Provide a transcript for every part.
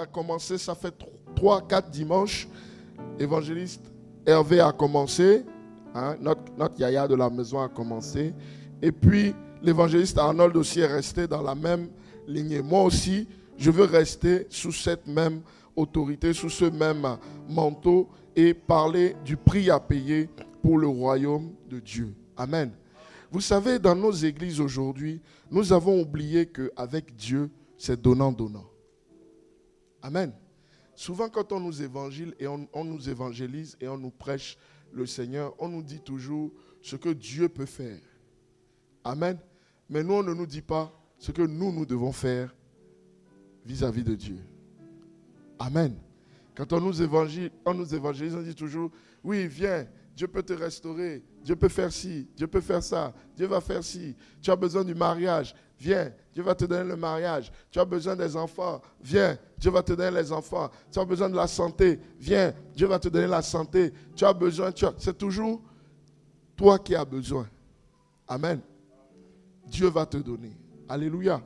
a commencé, ça fait 3-4 dimanches. Évangéliste Hervé a commencé. Notre yaya de la maison a commencé. Et puis, l'évangéliste Arnold aussi est resté dans la même lignée. Moi aussi, je veux rester sous cette même autorité, sous ce même manteau et parler du prix à payer pour le royaume de Dieu. Amen. Vous savez, dans nos églises aujourd'hui, nous avons oublié qu'avec Dieu, c'est donnant-donnant. Amen. Souvent, quand on nous évangile et on nous évangélise et on nous prêche le Seigneur, on nous dit toujours ce que Dieu peut faire. Amen. Mais nous, on ne nous dit pas ce que nous devons faire vis-à-vis de Dieu. Amen. Quand on nous évangélise, on dit toujours, oui, viens, Dieu peut te restaurer, Dieu peut faire ci, Dieu peut faire ça, Dieu va faire ci. Tu as besoin du mariage, viens, Dieu va te donner le mariage. Tu as besoin des enfants, viens, Dieu va te donner les enfants. Tu as besoin de la santé, viens, Dieu va te donner la santé. Tu as besoin, c'est toujours toi qui as besoin. Amen. Dieu va te donner. Alléluia.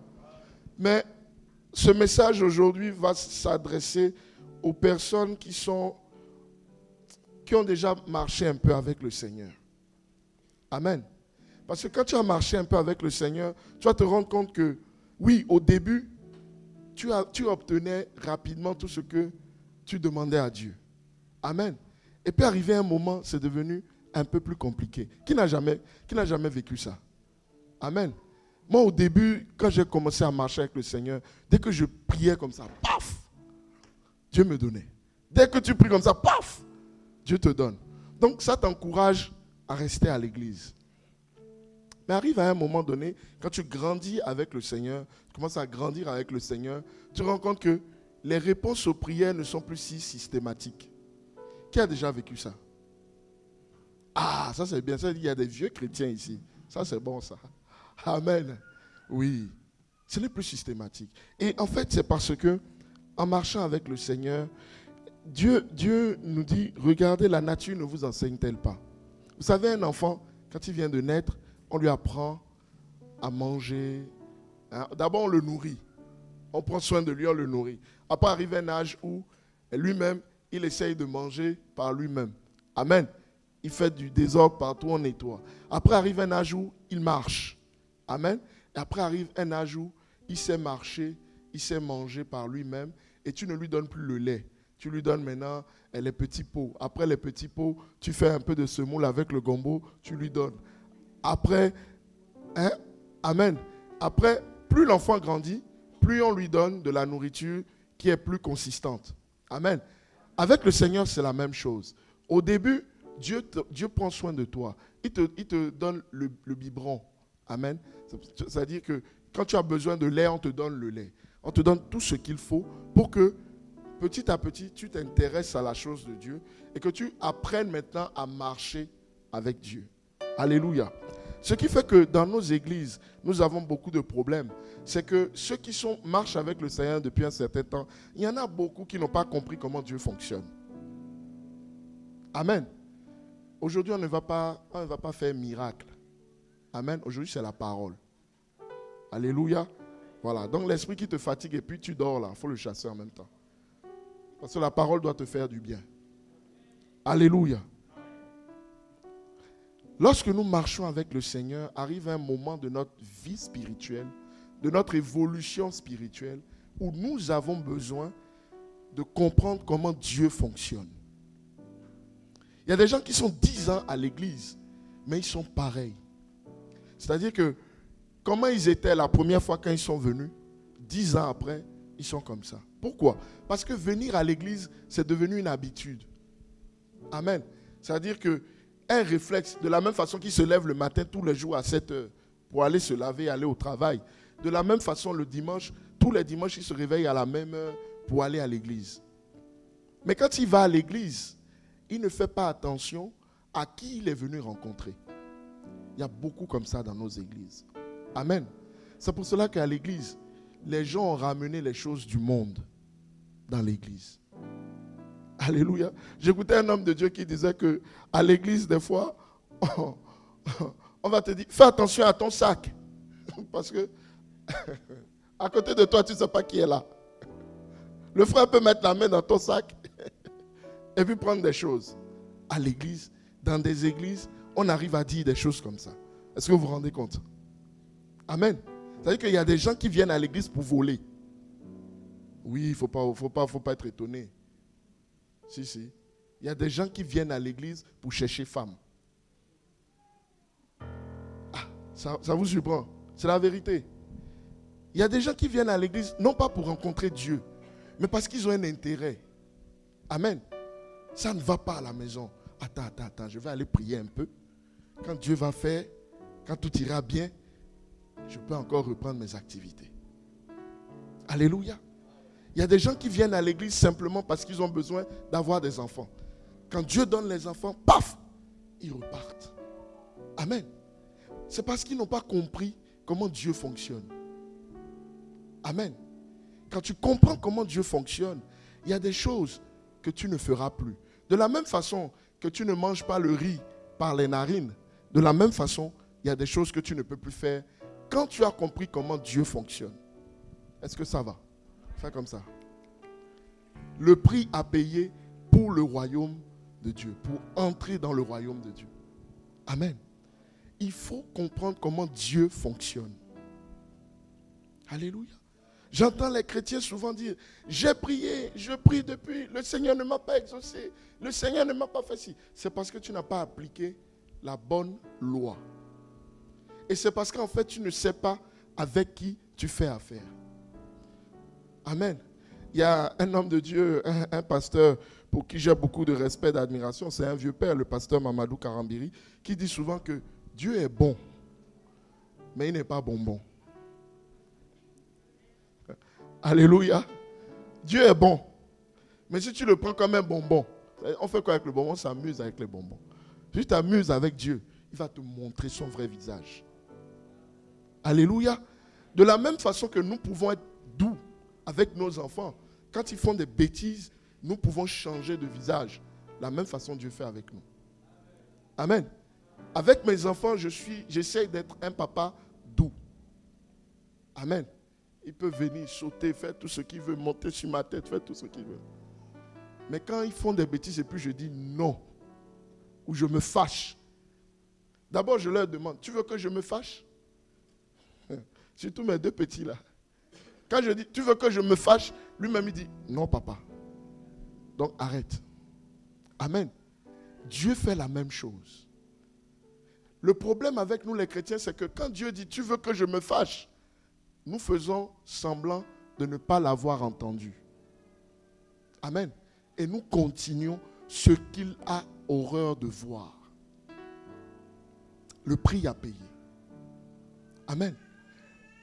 Mais ce message aujourd'hui va s'adresser aux personnes qui ont déjà marché un peu avec le Seigneur. Amen. Parce que quand tu as marché un peu avec le Seigneur, tu vas te rendre compte que, oui, au début, tu obtenais rapidement tout ce que tu demandais à Dieu. Amen. Et puis arrivé un moment, c'est devenu un peu plus compliqué. Qui n'a jamais vécu ça? Amen. Moi, au début, quand j'ai commencé à marcher avec le Seigneur, dès que je priais comme ça, paf, Dieu me donnait. Dès que tu pries comme ça, paf, Dieu te donne. Donc, ça t'encourage à rester à l'église. Mais arrive à un moment donné, quand tu grandis avec le Seigneur, tu commences à grandir avec le Seigneur, tu te rends compte que les réponses aux prières ne sont plus si systématiques. Qui a déjà vécu ça? Ah, ça c'est bien. Ça, il y a des vieux chrétiens ici. Ça c'est bon ça. Amen. Oui. Ce n'est plus systématique. Et en fait, c'est parce que, en marchant avec le Seigneur, Dieu nous dit, regardez, la nature ne vous enseigne-t-elle pas? Vous savez, un enfant, quand il vient de naître, on lui apprend à manger. D'abord, on le nourrit. On prend soin de lui, on le nourrit. Après, arrive un âge où lui-même, il essaye de manger par lui-même. Amen. Il fait du désordre partout, on nettoie. Après, arrive un âge où il marche. Amen. Et après, arrive un âge où il sait marcher, il sait manger par lui-même. Et tu ne lui donnes plus le lait. Tu lui donnes maintenant les petits pots. Après les petits pots, tu fais un peu de semoule avec le gombo, tu lui donnes. Après, amen. Après, plus l'enfant grandit, plus on lui donne de la nourriture qui est plus consistante. Amen. Avec le Seigneur, c'est la même chose. Au début, Dieu prend soin de toi. Il te donne le biberon. Amen. C'est-à-dire que quand tu as besoin de lait, on te donne le lait. On te donne tout ce qu'il faut pour que petit à petit, tu t'intéresses à la chose de Dieu et que tu apprennes maintenant à marcher avec Dieu. Alléluia. Ce qui fait que dans nos églises, nous avons beaucoup de problèmes. C'est que ceux qui marchent avec le Seigneur depuis un certain temps, il y en a beaucoup qui n'ont pas compris comment Dieu fonctionne. Amen. Aujourd'hui, on ne va pas faire miracle. Amen. Aujourd'hui, c'est la parole. Alléluia. Voilà. Donc, l'esprit qui te fatigue et puis tu dors là, il faut le chasser en même temps. Parce que la parole doit te faire du bien. Alléluia. Lorsque nous marchons avec le Seigneur, arrive un moment de notre vie spirituelle, de notre évolution spirituelle, où nous avons besoin de comprendre comment Dieu fonctionne. Il y a des gens qui sont 10 ans à l'église, mais ils sont pareils. C'est-à-dire que, comment ils étaient la première fois quand ils sont venus, 10 ans après, ils sont comme ça. Pourquoi? Parce que venir à l'église, c'est devenu une habitude. Amen. C'est-à-dire qu'un réflexe, de la même façon qu'ils se lèvent le matin tous les jours à 7 heures pour aller se laver et aller au travail, de la même façon le dimanche, tous les dimanches, ils se réveillent à la même heure pour aller à l'église. Mais quand il va à l'église, il ne fait pas attention à qui il est venu rencontrer. Il y a beaucoup comme ça dans nos églises. Amen. C'est pour cela qu'à l'église, les gens ont ramené les choses du monde dans l'église. Alléluia. J'écoutais un homme de Dieu qui disait qu'à l'église, des fois, on va te dire, fais attention à ton sac. Parce que à côté de toi, tu ne sais pas qui est là. Le frère peut mettre la main dans ton sac et puis prendre des choses. À l'église, dans des églises, on arrive à dire des choses comme ça. Est-ce que vous vous rendez compte? Amen. C'est-à-dire qu'il y a des gens qui viennent à l'église pour voler. Oui, il ne faut pas être étonné. Si. Il y a des gens qui viennent à l'église pour chercher femme. Ah, ça vous surprend? C'est la vérité. Il y a des gens qui viennent à l'église, non pas pour rencontrer Dieu, mais parce qu'ils ont un intérêt. Amen. Ça ne va pas à la maison. Attends, je vais aller prier un peu. Quand Dieu va faire, quand tout ira bien, je peux encore reprendre mes activités. Alléluia. Il y a des gens qui viennent à l'église simplement parce qu'ils ont besoin d'avoir des enfants. Quand Dieu donne les enfants, paf, ils repartent. Amen. C'est parce qu'ils n'ont pas compris comment Dieu fonctionne. Amen. Quand tu comprends comment Dieu fonctionne, il y a des choses que tu ne feras plus. De la même façon que tu ne manges pas le riz par les narines, de la même façon, il y a des choses que tu ne peux plus faire quand tu as compris comment Dieu fonctionne. Est-ce que ça va? Fais comme ça. Le prix à payer pour le royaume de Dieu, pour entrer dans le royaume de Dieu. Amen. Il faut comprendre comment Dieu fonctionne. Alléluia. J'entends les chrétiens souvent dire, j'ai prié, je prie depuis, le Seigneur ne m'a pas exaucé, le Seigneur ne m'a pas fait ci. C'est parce que tu n'as pas appliqué la bonne loi. Et c'est parce qu'en fait, tu ne sais pas avec qui tu fais affaire. Amen. Il y a un homme de Dieu, un pasteur pour qui j'ai beaucoup de respect et d'admiration. C'est un vieux père, le pasteur Mamadou Karambiri, qui dit souvent que Dieu est bon, mais il n'est pas bonbon. Alléluia. Dieu est bon. Mais si tu le prends comme un bonbon, on fait quoi avec le bonbon? On s'amuse avec les bonbons. Si tu t'amuses avec Dieu, il va te montrer son vrai visage. Alléluia. De la même façon que nous pouvons être doux avec nos enfants, quand ils font des bêtises, nous pouvons changer de visage. La même façon Dieu fait avec nous. Amen. Avec mes enfants, j'essaie d'être un papa doux. Amen. Il peut venir sauter, faire tout ce qu'il veut, monter sur ma tête, faire tout ce qu'il veut. Mais quand ils font des bêtises et puis je dis non, ou je me fâche, d'abord je leur demande, tu veux que je me fâche? Surtout mes deux petits là. Quand je dis, tu veux que je me fâche? Lui-même il dit, non papa. Donc arrête. Amen. Dieu fait la même chose. Le problème avec nous les chrétiens, c'est que quand Dieu dit, tu veux que je me fâche, nous faisons semblant de ne pas l'avoir entendu. Amen. Et nous continuons ce qu'il a horreur de voir. Le prix à payer. Amen.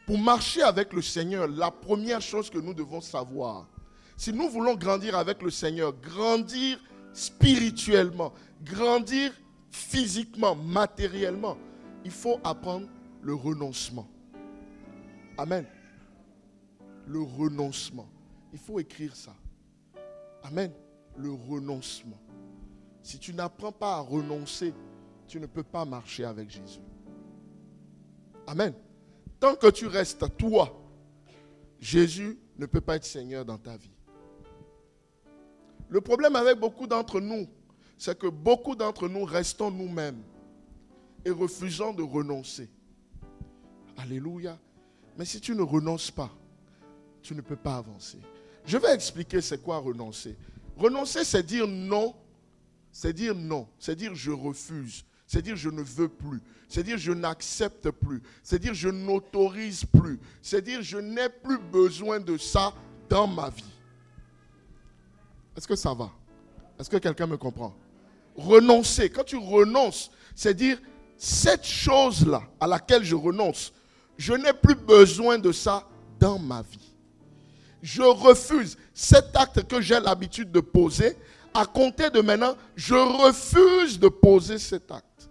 Pour marcher avec le Seigneur, la première chose que nous devons savoir, si nous voulons grandir avec le Seigneur, grandir spirituellement, grandir physiquement, matériellement, il faut apprendre le renoncement. Amen. Le renoncement. Il faut écrire ça. Amen. Le renoncement. Si tu n'apprends pas à renoncer, tu ne peux pas marcher avec Jésus. Amen. Tant que tu restes toi, Jésus ne peut pas être Seigneur dans ta vie. Le problème avec beaucoup d'entre nous, c'est que beaucoup d'entre nous restons nous-mêmes et refusons de renoncer. Alléluia. Mais si tu ne renonces pas, tu ne peux pas avancer. Je vais expliquer c'est quoi renoncer. Renoncer, c'est dire non. C'est dire non. C'est dire je refuse. C'est dire je ne veux plus. C'est dire je n'accepte plus. C'est dire je n'autorise plus. C'est dire je n'ai plus besoin de ça dans ma vie. Est-ce que ça va? Est-ce que quelqu'un me comprend? Renoncer. Quand tu renonces, c'est dire cette chose-là à laquelle je renonce, je n'ai plus besoin de ça dans ma vie. Je refuse cet acte que j'ai l'habitude de poser. À compter de maintenant, je refuse de poser cet acte.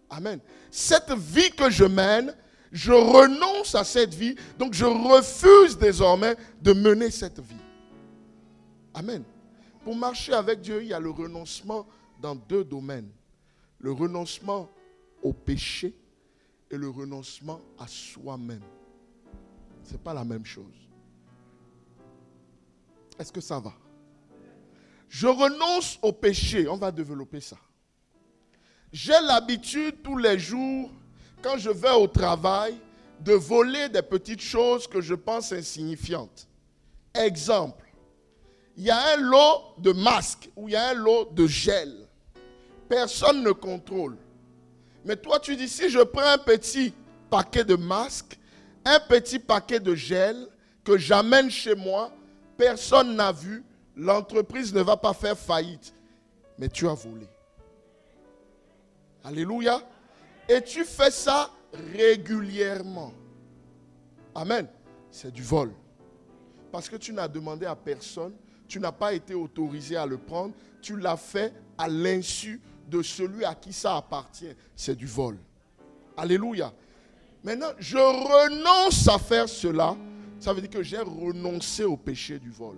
Amen. Cette vie que je mène, je renonce à cette vie. Donc je refuse désormais de mener cette vie. Amen. Pour marcher avec Dieu, il y a le renoncement dans deux domaines. Le renoncement au péché et le renoncement à soi-même. Ce n'est pas la même chose. Est-ce que ça va? Je renonce au péché. On va développer ça. J'ai l'habitude tous les jours, quand je vais au travail, de voler des petites choses que je pense insignifiantes. Exemple, il y a un lot de masques ou il y a un lot de gel. Personne ne contrôle. Mais toi, tu dis, si je prends un petit paquet de masques, un petit paquet de gel que j'amène chez moi, personne n'a vu, l'entreprise ne va pas faire faillite. Mais tu as volé. Alléluia. Et tu fais ça régulièrement. Amen. C'est du vol. Parce que tu n'as demandé à personne, tu n'as pas été autorisé à le prendre, tu l'as fait à l'insu de celui à qui ça appartient. C'est du vol. Alléluia. Maintenant, je renonce à faire cela. Ça veut dire que j'ai renoncé au péché du vol.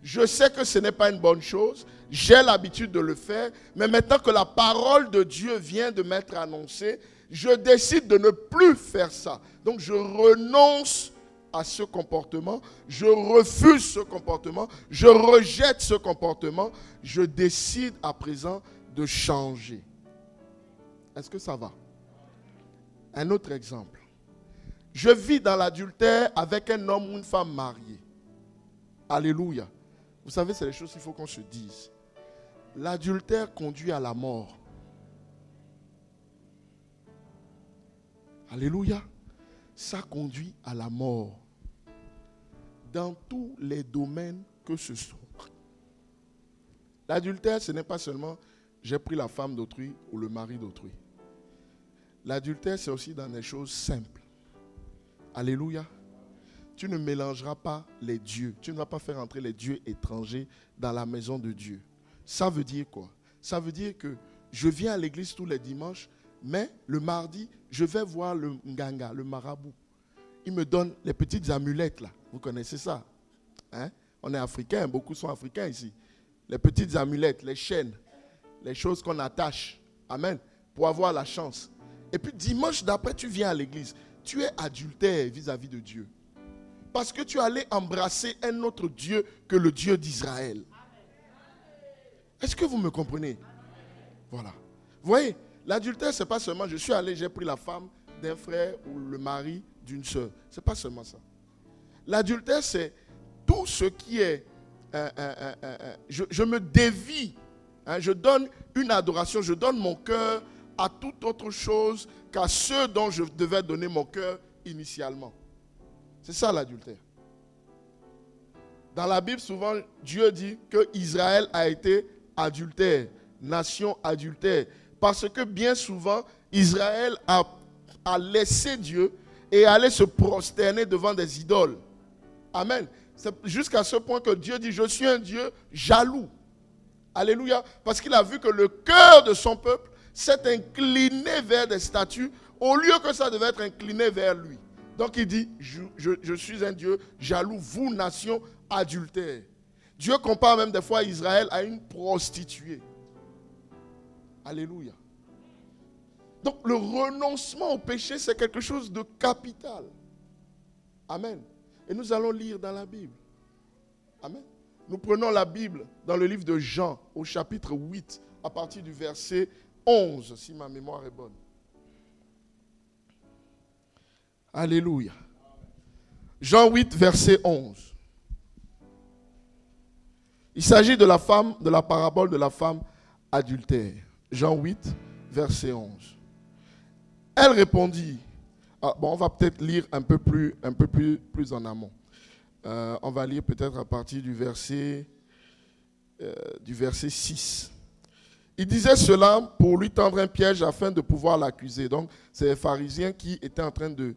Je sais que ce n'est pas une bonne chose. J'ai l'habitude de le faire. Mais maintenant que la parole de Dieu vient de m'être annoncée, je décide de ne plus faire ça. Donc je renonce à ce comportement. Je refuse ce comportement. Je rejette ce comportement. Je décide à présent de changer. Est-ce que ça va? Un autre exemple. Je vis dans l'adultère avec un homme ou une femme mariée. Alléluia. Vous savez, c'est les choses qu'il faut qu'on se dise. L'adultère conduit à la mort. Alléluia. Ça conduit à la mort. Dans tous les domaines que ce soit. L'adultère, ce n'est pas seulement j'ai pris la femme d'autrui ou le mari d'autrui. L'adultère, c'est aussi dans des choses simples. Alléluia. Tu ne mélangeras pas les dieux. Tu ne vas pas faire entrer les dieux étrangers dans la maison de Dieu. Ça veut dire quoi? Ça veut dire que je viens à l'église tous les dimanches, mais le mardi, je vais voir le nganga, le marabout. Il me donne les petites amulettes là. Vous connaissez ça? Hein? On est africains, beaucoup sont africains ici. Les petites amulettes, les chaînes, les choses qu'on attache. Amen. Pour avoir la chance. Et puis dimanche d'après, tu viens à l'église. Tu es adultère vis-à-vis de Dieu. Parce que tu allais embrasser un autre Dieu que le Dieu d'Israël. Est-ce que vous me comprenez? Voilà. Vous voyez, l'adultère, ce n'est pas seulement je suis allé, j'ai pris la femme d'un frère ou le mari d'une soeur. Ce n'est pas seulement ça. L'adultère, c'est tout ce qui est... je me dévie. Hein, je donne une adoration, je donne mon cœur à toute autre chose qu'à ceux dont je devais donner mon cœur initialement. C'est ça l'adultère. Dans la Bible, souvent, Dieu dit que Israël a été adultère, nation adultère. Parce que bien souvent, Israël a laissé Dieu et allait se prosterner devant des idoles. Amen. C'est jusqu'à ce point que Dieu dit, je suis un Dieu jaloux. Alléluia. Parce qu'il a vu que le cœur de son peuple s'est incliné vers des statues au lieu que ça devait être incliné vers lui. Donc il dit, je suis un Dieu jaloux, vous, nation adultère. Dieu compare même des fois Israël à une prostituée. Alléluia. Donc le renoncement au péché, c'est quelque chose de capital. Amen. Et nous allons lire dans la Bible. Amen. Nous prenons la Bible dans le livre de Jean, au chapitre 8, à partir du verset 11, si ma mémoire est bonne. Alléluia. Jean 8, verset 11. Il s'agit de la femme, de la parabole de la femme adultère. Jean 8, verset 11. Elle répondit. On va peut-être lire un peu plus en amont. On va lire peut-être à partir du verset 6. Il disait cela pour lui tendre un piège afin de pouvoir l'accuser. Donc, c'est les pharisiens qui étaient en train de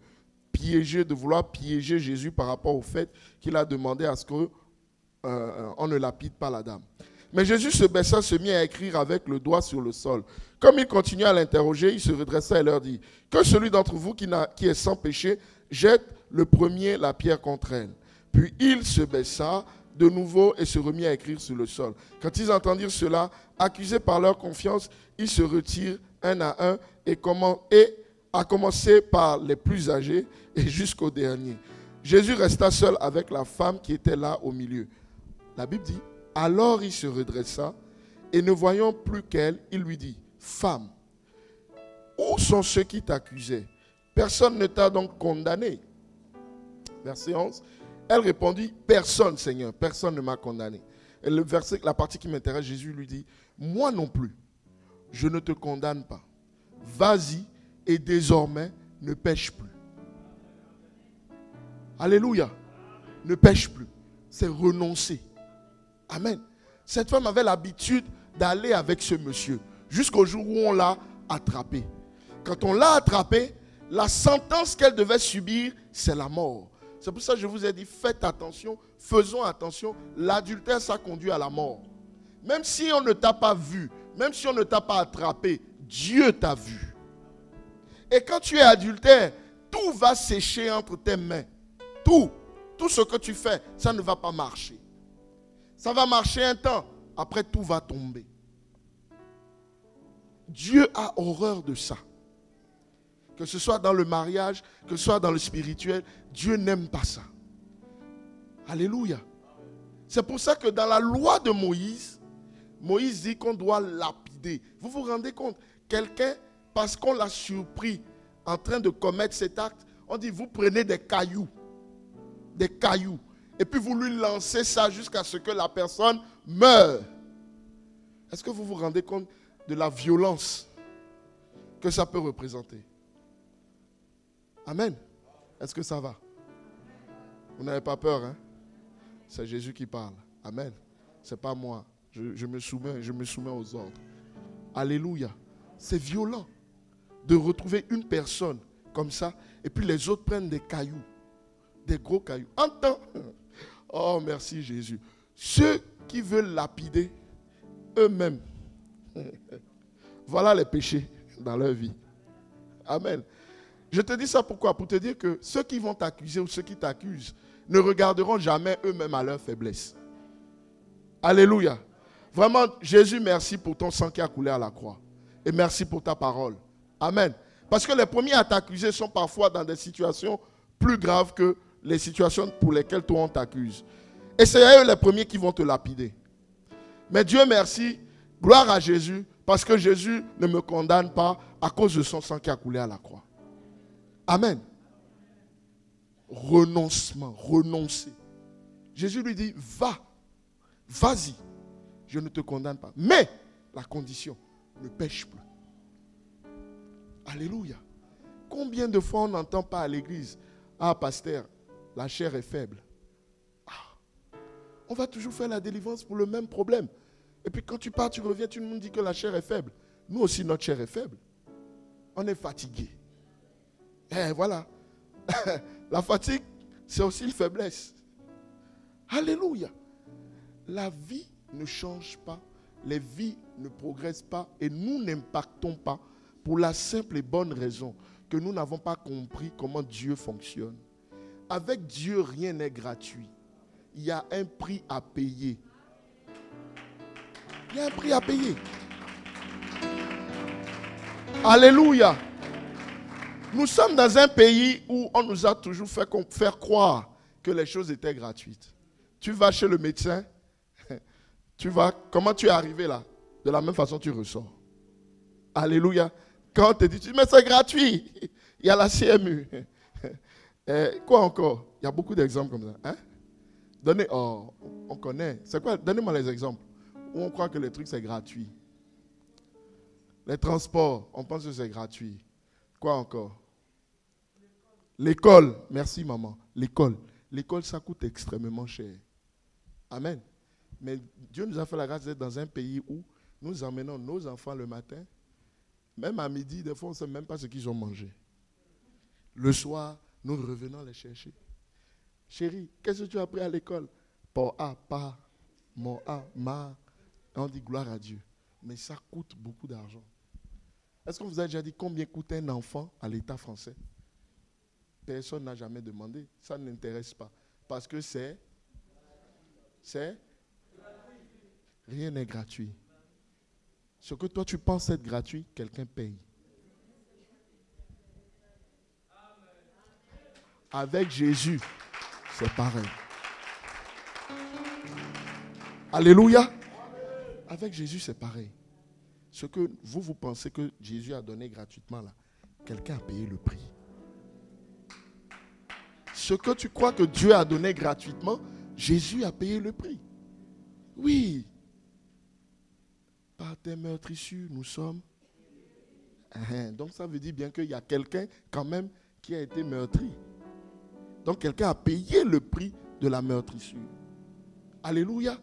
vouloir piéger Jésus par rapport au fait qu'il a demandé à ce qu'on ne lapide pas la dame. Mais Jésus se baissa, se mit à écrire avec le doigt sur le sol. Comme il continuait à l'interroger, il se redressa et leur dit, que celui d'entre vous qui est sans péché jette le premier la pierre contre elle. Puis il se baissa de nouveau et se remit à écrire sur le sol. Quand ils entendirent cela, accusés par leur confiance, ils se retirent un à un et à commencer par les plus âgés et jusqu'au dernier. Jésus resta seul avec la femme qui était là au milieu. La Bible dit, alors il se redressa et ne voyant plus qu'elle, il lui dit, femme, où sont ceux qui t'accusaient? Personne ne t'a donc condamné. Verset 11. Elle répondit, personne, Seigneur, personne ne m'a condamné. Et le verset, la partie qui m'intéresse, Jésus lui dit, moi non plus, je ne te condamne pas. Vas-y et désormais ne pêche plus. Alléluia. Ne pêche plus. C'est renoncer. Amen. Cette femme avait l'habitude d'aller avec ce monsieur jusqu'au jour où on l'a attrapé. Quand on l'a attrapé, la sentence qu'elle devait subir, c'est la mort. C'est pour ça que je vous ai dit, faites attention, faisons attention. L'adultère, ça conduit à la mort. Même si on ne t'a pas vu, même si on ne t'a pas attrapé, Dieu t'a vu. Et quand tu es adultère, tout va sécher entre tes mains. Tout ce que tu fais, ça ne va pas marcher. Ça va marcher un temps, après tout va tomber. Dieu a horreur de ça. Que ce soit dans le mariage, que ce soit dans le spirituel, Dieu n'aime pas ça. Alléluia. C'est pour ça que dans la loi de Moïse, Moïse dit qu'on doit lapider. Vous vous rendez compte? Quelqu'un, parce qu'on l'a surpris en train de commettre cet acte, on dit vous prenez des cailloux, et puis vous lui lancez ça jusqu'à ce que la personne meure. Est-ce que vous vous rendez compte de la violence que ça peut représenter? Amen. Est-ce que ça va? Vous n'avez pas peur, hein? C'est Jésus qui parle. Amen. Ce n'est pas moi. Je me soumets aux ordres. Alléluia. C'est violent de retrouver une personne comme ça et puis les autres prennent des cailloux, des gros cailloux. Entends? Oh, merci Jésus. Ceux qui veulent lapider eux-mêmes, voilà les péchés dans leur vie. Amen. Je te dis ça pourquoi? Pour te dire que ceux qui vont t'accuser ou ceux qui t'accusent ne regarderont jamais eux-mêmes à leur faiblesse. Alléluia. Vraiment, Jésus, merci pour ton sang qui a coulé à la croix. Et merci pour ta parole. Amen. Parce que les premiers à t'accuser sont parfois dans des situations plus graves que les situations pour lesquelles toi on t'accuse. Et c'est eux les premiers qui vont te lapider. Mais Dieu merci, gloire à Jésus, parce que Jésus ne me condamne pas à cause de son sang qui a coulé à la croix. Amen. Renoncement, renoncer. Jésus lui dit, vas-y, je ne te condamne pas. Mais la condition, ne pêche plus. Alléluia. Combien de fois on n'entend pas à l'église, ah pasteur, la chair est faible. On va toujours faire la délivrance pour le même problème. Et puis quand tu pars, tu reviens, tu nous dis que la chair est faible. Nous aussi, notre chair est faible. On est fatigué. Et voilà. La fatigue, c'est aussi une faiblesse. Alléluia. La vie ne change pas, les vies ne progressent pas et nous n'impactons pas pour la simple et bonne raison que nous n'avons pas compris comment Dieu fonctionne. Avec Dieu, rien n'est gratuit. Il y a un prix à payer. Il y a un prix à payer. Alléluia. Nous sommes dans un pays où on nous a toujours fait faire croire que les choses étaient gratuites. Tu vas chez le médecin, comment tu es arrivé là? De la même façon, tu ressors. Alléluia. Quand on te dit, mais c'est gratuit, il y a la CMU. Quoi encore? Il y a beaucoup d'exemples comme ça. Hein? On connaît. C'est quoi? Donnez-moi les exemples. Où on croit que les trucs, c'est gratuit. Les transports, on pense que c'est gratuit. Quoi encore? L'école. Merci maman. L'école. L'école, ça coûte extrêmement cher. Amen. Mais Dieu nous a fait la grâce d'être dans un pays où nous emmenons nos enfants le matin. Même à midi, des fois, on ne sait même pas ce qu'ils ont mangé. Le soir, nous revenons les chercher. Chérie, qu'est-ce que tu as appris à l'école? Pour A, pas. Mon A, ma. On dit gloire à Dieu. Mais ça coûte beaucoup d'argent. Est-ce qu'on vous a déjà dit combien coûte un enfant à l'État français? Personne n'a jamais demandé. Ça ne n'intéresse pas. Parce que rien n'est gratuit. Ce que toi tu penses être gratuit, quelqu'un paye. Avec Jésus, c'est pareil. Alléluia. Avec Jésus, c'est pareil. Ce que vous pensez que Jésus a donné gratuitement là, quelqu'un a payé le prix. Ce que tu crois que Dieu a donné gratuitement, Jésus a payé le prix. Oui. Par tes meurtrissures, nous sommes. Donc ça veut dire bien qu'il y a quelqu'un quand même qui a été meurtri. Donc quelqu'un a payé le prix de la meurtrissure. Alléluia.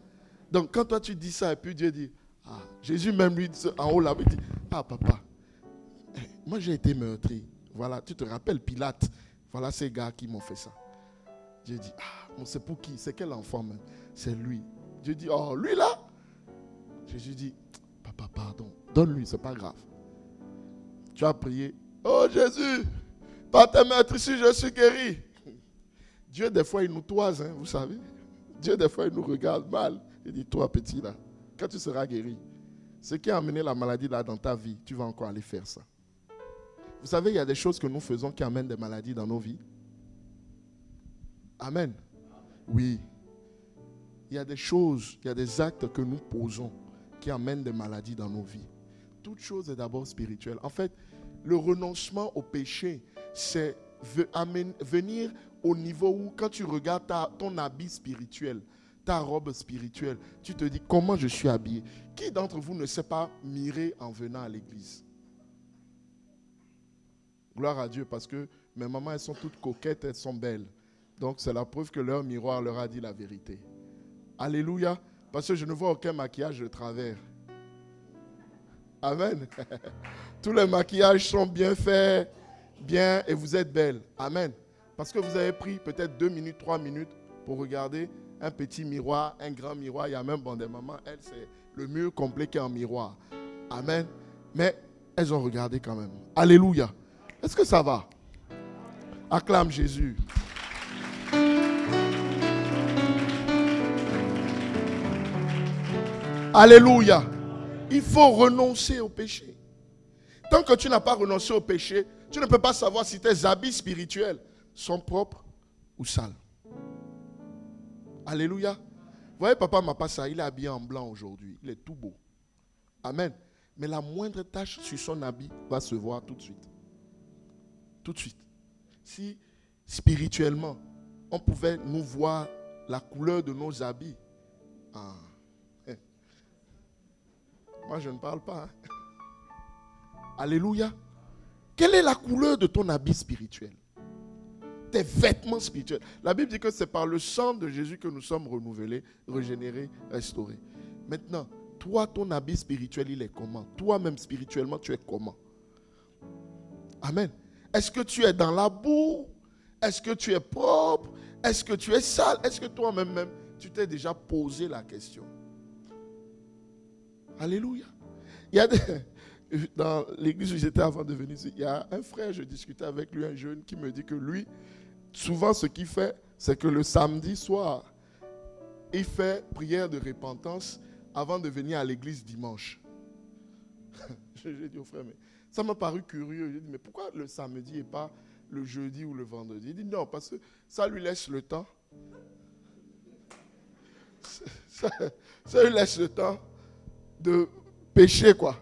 Donc quand toi tu dis ça et puis Dieu dit, ah, Jésus même lui en haut là, il dit, ah papa, moi j'ai été meurtri. Voilà, tu te rappelles Pilate. Voilà ces gars qui m'ont fait ça. Dieu dit, ah, c'est pour qui? C'est quel enfant même? C'est lui. Dieu dit, oh lui là. Jésus dit, papa pardon, donne-lui, c'est pas grave. Tu as prié, oh Jésus, par tes meurtrissures je suis guéri. Dieu des fois il nous toise, hein, vous savez. Dieu des fois il nous regarde mal. Il dit, toi petit là, quand tu seras guéri, ce qui a amené la maladie là dans ta vie, tu vas encore aller faire ça. Vous savez, il y a des choses que nous faisons qui amènent des maladies dans nos vies. Amen. Oui. Il y a des choses, il y a des actes que nous posons qui amènent des maladies dans nos vies. Toute chose est d'abord spirituelle. En fait, le renoncement au péché, c'est venir au niveau où quand tu regardes ton habit spirituel, ta robe spirituelle, tu te dis comment je suis habillé. Qui d'entre vous ne s'est pas miré en venant à l'église? Gloire à Dieu, parce que mes mamans, elles sont toutes coquettes, elles sont belles. Donc c'est la preuve que leur miroir leur a dit la vérité. Alléluia. Parce que je ne vois aucun maquillage de travers. Amen. Tous les maquillages sont bien faits, bien, et vous êtes belles. Amen. Parce que vous avez pris peut-être 2 minutes, 3 minutes pour regarder un petit miroir, un grand miroir. Il y a même des mamans, elles, c'est le mur complet qui est en miroir. Amen. Mais elles ont regardé quand même. Alléluia. Est-ce que ça va? Acclame Jésus. Alléluia. Il faut renoncer au péché. Tant que tu n'as pas renoncé au péché, tu ne peux pas savoir si tes habits spirituels sont propres ou sales. Alléluia. Vous voyez, papa m'a pas ça. Il est habillé en blanc aujourd'hui. Il est tout beau. Amen. Mais la moindre tache sur son habit va se voir tout de suite. Tout de suite. Si spirituellement, on pouvait nous voir la couleur de nos habits. Ah. Moi, je ne parle pas. Hein. Alléluia. Quelle est la couleur de ton habit spirituel? Tes vêtements spirituels. La Bible dit que c'est par le sang de Jésus que nous sommes renouvelés, régénérés, restaurés. Maintenant, toi, ton habit spirituel, il est comment? Toi-même, spirituellement, tu es comment? Amen. Est-ce que tu es dans la boue? Est-ce que tu es propre? Est-ce que tu es sale? Est-ce que toi-même, tu t'es déjà posé la question? Alléluia. Il y a dans l'église où j'étais avant de venir ici, il y a un frère, je discutais avec lui, un jeune, qui me dit que lui, souvent ce qu'il fait, c'est que le samedi soir, il fait prière de repentance avant de venir à l'église dimanche. J'ai dit au frère, mais ça m'a paru curieux. J'ai dit, mais pourquoi le samedi et pas le jeudi ou le vendredi? Il dit, non, parce que ça lui laisse le temps. Ça lui laisse le temps de pécher, quoi.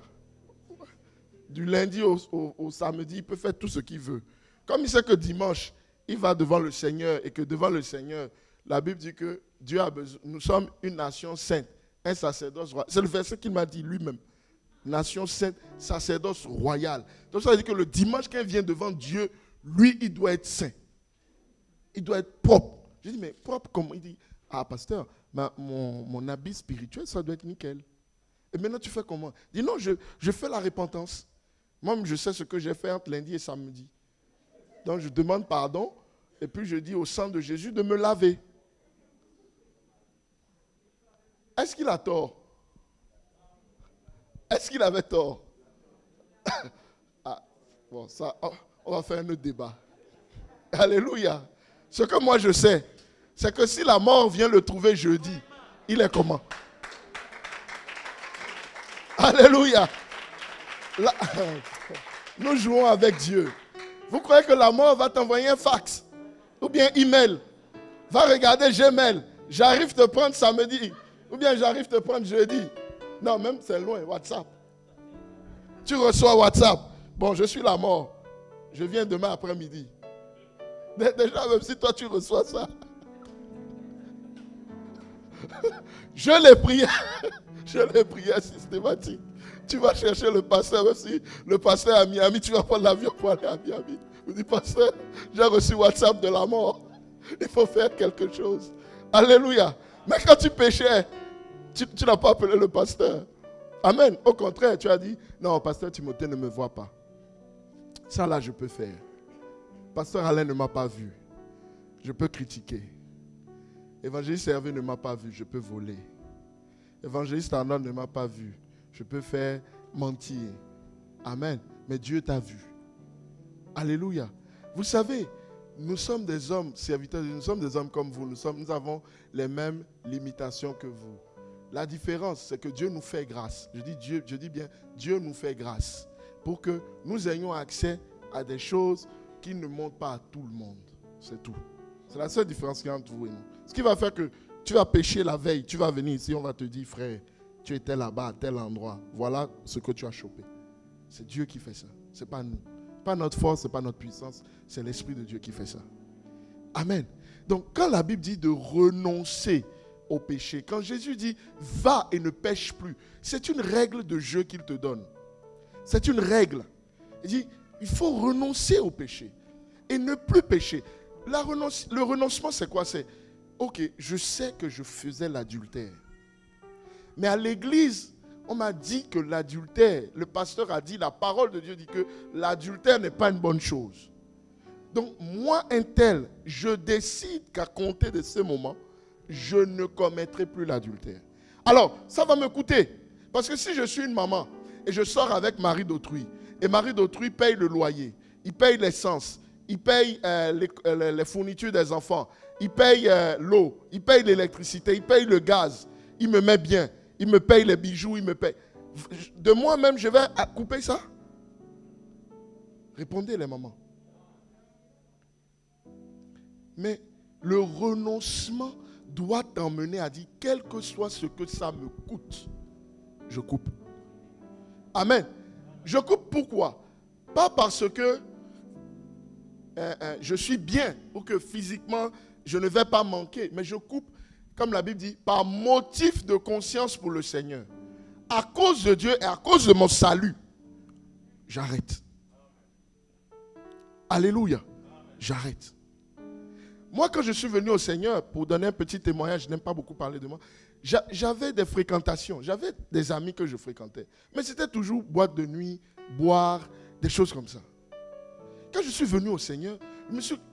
Du lundi au samedi, il peut faire tout ce qu'il veut. Comme il sait que dimanche, il va devant le Seigneur et que devant le Seigneur, la Bible dit que Dieu a besoin, nous sommes une nation sainte, un sacerdoce royal. C'est le verset qu'il m'a dit lui-même. Nation sainte, sacerdoce royal. Donc ça veut dire que le dimanche, quand il vient devant Dieu, lui, il doit être saint. Il doit être propre. Je dis, mais propre comment? Il dit, ah pasteur, mon habit spirituel, ça doit être nickel. Et maintenant, tu fais comment? Il dit, non, je fais la repentance. Moi, je sais ce que j'ai fait entre lundi et samedi. Donc, je demande pardon. Et puis, je dis au sang de Jésus de me laver. Est-ce qu'il a tort? Est-ce qu'il avait tort? Ah, bon, ça, on va faire un autre débat. Alléluia. Ce que moi, je sais, c'est que si la mort vient le trouver jeudi, il est comment? Alléluia. Là, nous jouons avec Dieu. Vous croyez que la mort va t'envoyer un fax ou bien email? Va regarder Gmail. J'arrive te prendre samedi. Ou bien j'arrive te prendre jeudi. Non, même c'est loin, WhatsApp. Tu reçois WhatsApp. Bon, je suis la mort. Je viens demain après-midi. Déjà, même si toi tu reçois ça. Je les priais systématique. Tu vas chercher le pasteur, même si le pasteur est à Miami, tu vas prendre l'avion pour aller à Miami. Vous dites, pasteur, j'ai reçu WhatsApp de la mort. Il faut faire quelque chose. Alléluia. Mais quand tu péchais, tu n'as pas appelé le pasteur. Amen. Au contraire, tu as dit, non, pasteur Timothée ne me voit pas. Ça là, je peux faire. Pasteur Alain ne m'a pas vu. Je peux critiquer. Évangéliste Hervé ne m'a pas vu. Je peux voler. Évangéliste Arnaud ne m'a pas vu. Je peux faire mentir. Amen. Mais Dieu t'a vu. Alléluia. Vous savez, nous sommes des hommes serviteurs. Nous sommes des hommes comme vous. Nous avons les mêmes limitations que vous. La différence, c'est que Dieu nous fait grâce. Je dis bien, Dieu nous fait grâce. Pour que nous ayons accès à des choses qui ne montrent pas à tout le monde. C'est tout. C'est la seule différence qu'il y a entre vous et nous. Ce qui va faire que tu vas pécher la veille, tu vas venir ici, on va te dire, frère, tu étais là-bas à tel endroit. Voilà ce que tu as chopé. C'est Dieu qui fait ça. Ce n'est pas nous. Pas notre force, ce n'est pas notre puissance. C'est l'Esprit de Dieu qui fait ça. Amen. Donc, quand la Bible dit de renoncer au péché, quand Jésus dit, va et ne pêche plus, c'est une règle de jeu qu'il te donne. C'est une règle. Il dit, il faut renoncer au péché et ne plus pécher. Le renoncement, c'est quoi? C'est, ok, je sais que je faisais l'adultère. Mais à l'église, on m'a dit que l'adultère, le pasteur a dit, la parole de Dieu dit que l'adultère n'est pas une bonne chose. Donc, moi, un tel, je décide qu'à compter de ce moment, je ne commettrai plus l'adultère. Alors, ça va me coûter. Parce que si je suis une maman et je sors avec mari d'autrui, et mari d'autrui paye le loyer, il paye l'essence, il paye les fournitures des enfants, il paye l'eau, il paye l'électricité, il paye le gaz, il me met bien, il me paye les bijoux, il me paye. De moi-même, je vais couper ça? Répondez les mamans. Mais le renoncement doit t'emmener à dire, quel que soit ce que ça me coûte, je coupe. Amen. Je coupe pourquoi? Pas parce que je suis bien ou que physiquement je ne vais pas manquer, mais je coupe, comme la Bible dit, par motif de conscience pour le Seigneur. À cause de Dieu et à cause de mon salut, j'arrête. Alléluia. J'arrête. Moi, quand je suis venu au Seigneur, pour donner un petit témoignage, je n'aime pas beaucoup parler de moi, j'avais des fréquentations, j'avais des amis que je fréquentais. Mais c'était toujours boîte de nuit, boire, des choses comme ça. Quand je suis venu au Seigneur,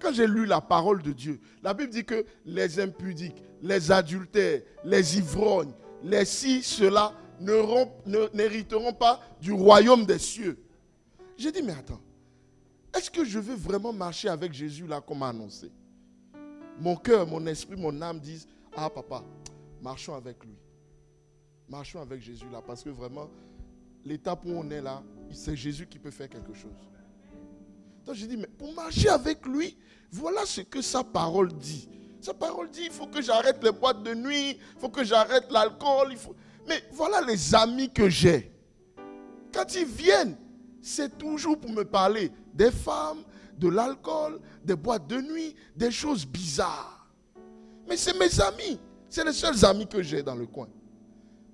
quand j'ai lu la parole de Dieu, la Bible dit que les impudiques, les adultères, les ivrognes, les ci, ceux-là n'hériteront pas du royaume des cieux. J'ai dit, mais attends, est-ce que je veux vraiment marcher avec Jésus là comme annoncé? Mon cœur, mon esprit, mon âme disent, ah papa, marchons avec lui. Marchons avec Jésus là, parce que vraiment, l'étape où on est là, c'est Jésus qui peut faire quelque chose. Donc j'ai dit, mais pour marcher avec lui, voilà ce que sa parole dit. Sa parole dit, il faut que j'arrête les boîtes de nuit, il faut que j'arrête l'alcool. Mais voilà les amis que j'ai. Quand ils viennent, c'est toujours pour me parler des femmes, de l'alcool, des boîtes de nuit, des choses bizarres. Mais c'est mes amis. C'est les seuls amis que j'ai dans le coin.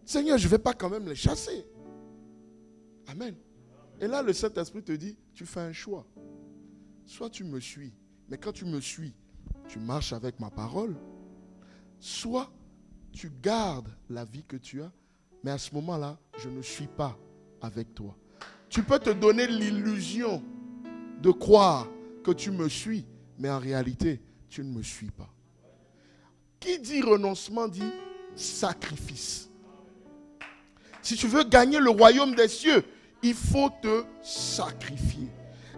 Seigneur, je ne vais pas quand même les chasser. Amen. Et là, le Saint-Esprit te dit, tu fais un choix. Soit tu me suis, mais quand tu me suis, tu marches avec ma parole. Soit tu gardes la vie que tu as, mais à ce moment-là, je ne suis pas avec toi. Tu peux te donner l'illusion de croire que tu me suis, mais en réalité, tu ne me suis pas. Qui dit renoncement dit sacrifice. Si tu veux gagner le royaume des cieux, il faut te sacrifier.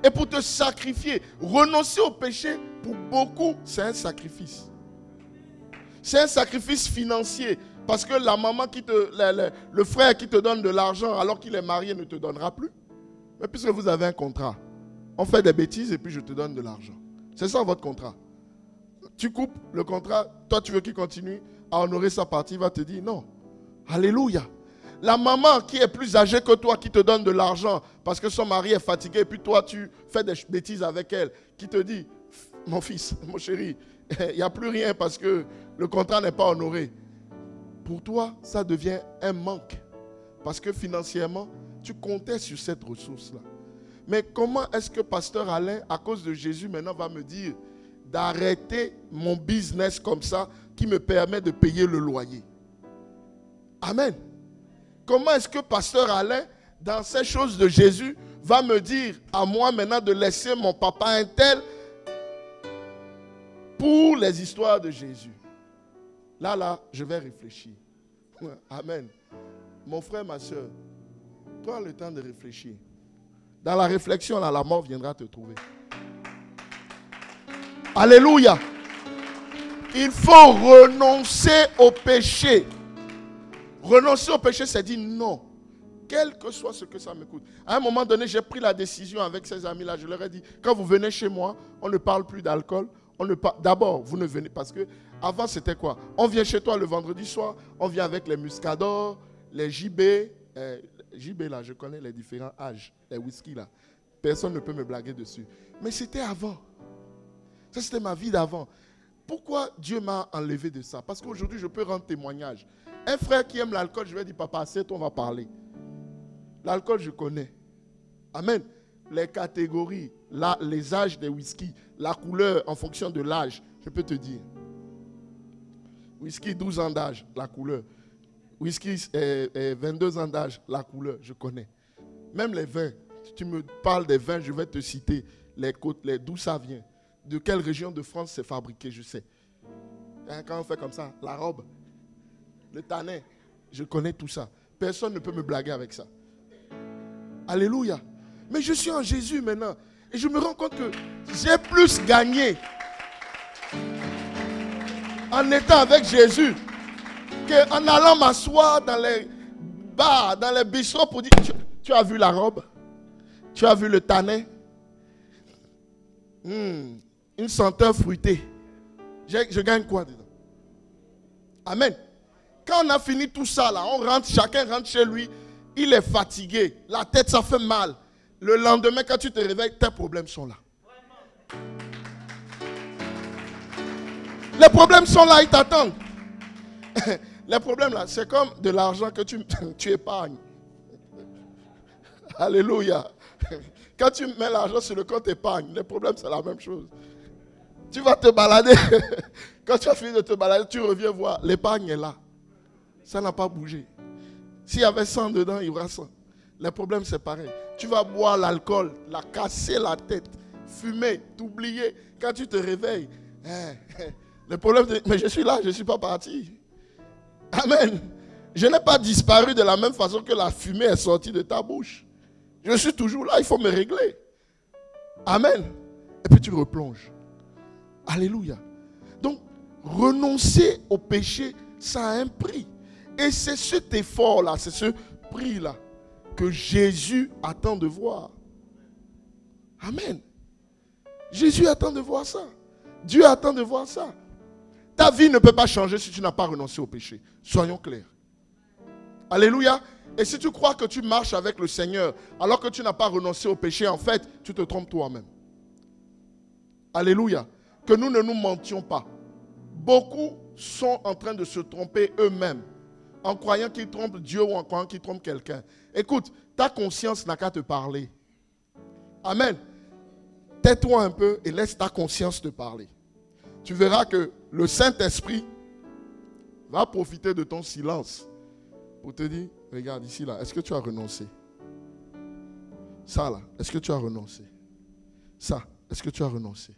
Et pour te sacrifier, renoncer au péché, pour beaucoup, c'est un sacrifice. C'est un sacrifice financier. Parce que la maman le frère qui te donne de l'argent alors qu'il est marié ne te donnera plus. Mais puisque vous avez un contrat, on fait des bêtises et puis je te donne de l'argent. C'est ça votre contrat. Tu coupes le contrat, toi tu veux qu'il continue à honorer sa partie, il va te dire non. Alléluia. La maman qui est plus âgée que toi, qui te donne de l'argent parce que son mari est fatigué et puis toi tu fais des bêtises avec elle, qui te dit, mon fils, mon chéri, il n'y a plus rien parce que le contrat n'est pas honoré. Pour toi, ça devient un manque parce que financièrement, tu comptais sur cette ressource-là. Mais comment est-ce que Pasteur Alain, à cause de Jésus, maintenant va me dire d'arrêter mon business comme ça qui me permet de payer le loyer? Amen. Comment est-ce que Pasteur Alain, dans ces choses de Jésus, va me dire à moi maintenant de laisser mon papa un tel pour les histoires de Jésus? Là, je vais réfléchir. Amen. Mon frère, ma soeur, prends le temps de réfléchir. Dans la réflexion, là, la mort viendra te trouver. Alléluia. Il faut renoncer au péché. Renoncer au péché, c'est dire non. Quel que soit ce que ça me coûte. À un moment donné, j'ai pris la décision avec ces amis-là. Je leur ai dit, quand vous venez chez moi, on ne parle plus d'alcool. D'abord, vous ne venez parce que avant, c'était quoi? On vient chez toi le vendredi soir, on vient avec les muscadors, les JB. JB, là, je connais les différents âges, les whisky, là. Personne ne peut me blaguer dessus. Mais c'était avant. Ça, c'était ma vie d'avant. Pourquoi Dieu m'a enlevé de ça? Parce qu'aujourd'hui, je peux rendre témoignage. Un frère qui aime l'alcool, je vais dire, papa, assieds-toi, on va parler. L'alcool, je connais. Amen. Les catégories, les âges des whisky, la couleur en fonction de l'âge, je peux te dire. Whisky, 12 ans d'âge, la couleur. Whisky, 22 ans d'âge, la couleur, je connais. Même les vins, si tu me parles des vins, je vais te citer les côtes, d'où ça vient. De quelle région de France c'est fabriqué, je sais. Hein, quand on fait comme ça, la robe, le tanin, je connais tout ça. Personne ne peut me blaguer avec ça. Alléluia. Mais je suis en Jésus maintenant. Et je me rends compte que j'ai plus gagné en étant avec Jésus qu'en allant m'asseoir dans les bars, dans les bistrots pour dire, tu as vu la robe? Tu as vu le tanin? Une senteur fruitée. Je gagne quoi dedans? Amen. Quand on a fini tout ça là, on rentre, chacun rentre chez lui, il est fatigué, la tête ça fait mal. Le lendemain quand tu te réveilles, tes problèmes sont là. Les problèmes sont là, ils t'attendent. Les problèmes là, c'est comme de l'argent que tu épargnes. Alléluia. Quand tu mets l'argent sur le compte épargne, les problèmes c'est la même chose. Tu vas te balader. Quand tu as fini de te balader, tu reviens voir, l'épargne est là. Ça n'a pas bougé. S'il y avait 100 dedans, il y aura 100. Les problèmes, c'est pareil. Tu vas boire l'alcool, la casser la tête, fumer, t'oublier. Quand tu te réveilles, le problème, mais je suis là, je ne suis pas parti. Amen. Je n'ai pas disparu de la même façon que la fumée est sortie de ta bouche. Je suis toujours là, il faut me régler. Amen. Et puis tu replonges. Alléluia. Donc, renoncer au péché, ça a un prix. Et c'est cet effort-là, c'est ce prix-là que Jésus attend de voir. Amen. Jésus attend de voir ça. Dieu attend de voir ça. Ta vie ne peut pas changer si tu n'as pas renoncé au péché. Soyons clairs. Alléluia. Et si tu crois que tu marches avec le Seigneur alors que tu n'as pas renoncé au péché, en fait, tu te trompes toi-même. Alléluia. Que nous ne nous mentions pas. Beaucoup sont en train de se tromper eux-mêmes en croyant qu'ils trompent Dieu ou en croyant qu'ils trompent quelqu'un. Écoute, ta conscience n'a qu'à te parler. Amen. Tais-toi un peu et laisse ta conscience te parler. Tu verras que le Saint-Esprit va profiter de ton silence pour te dire, regarde ici là, est-ce que tu as renoncé? Ça là, est-ce que tu as renoncé? Ça, est-ce que tu as renoncé?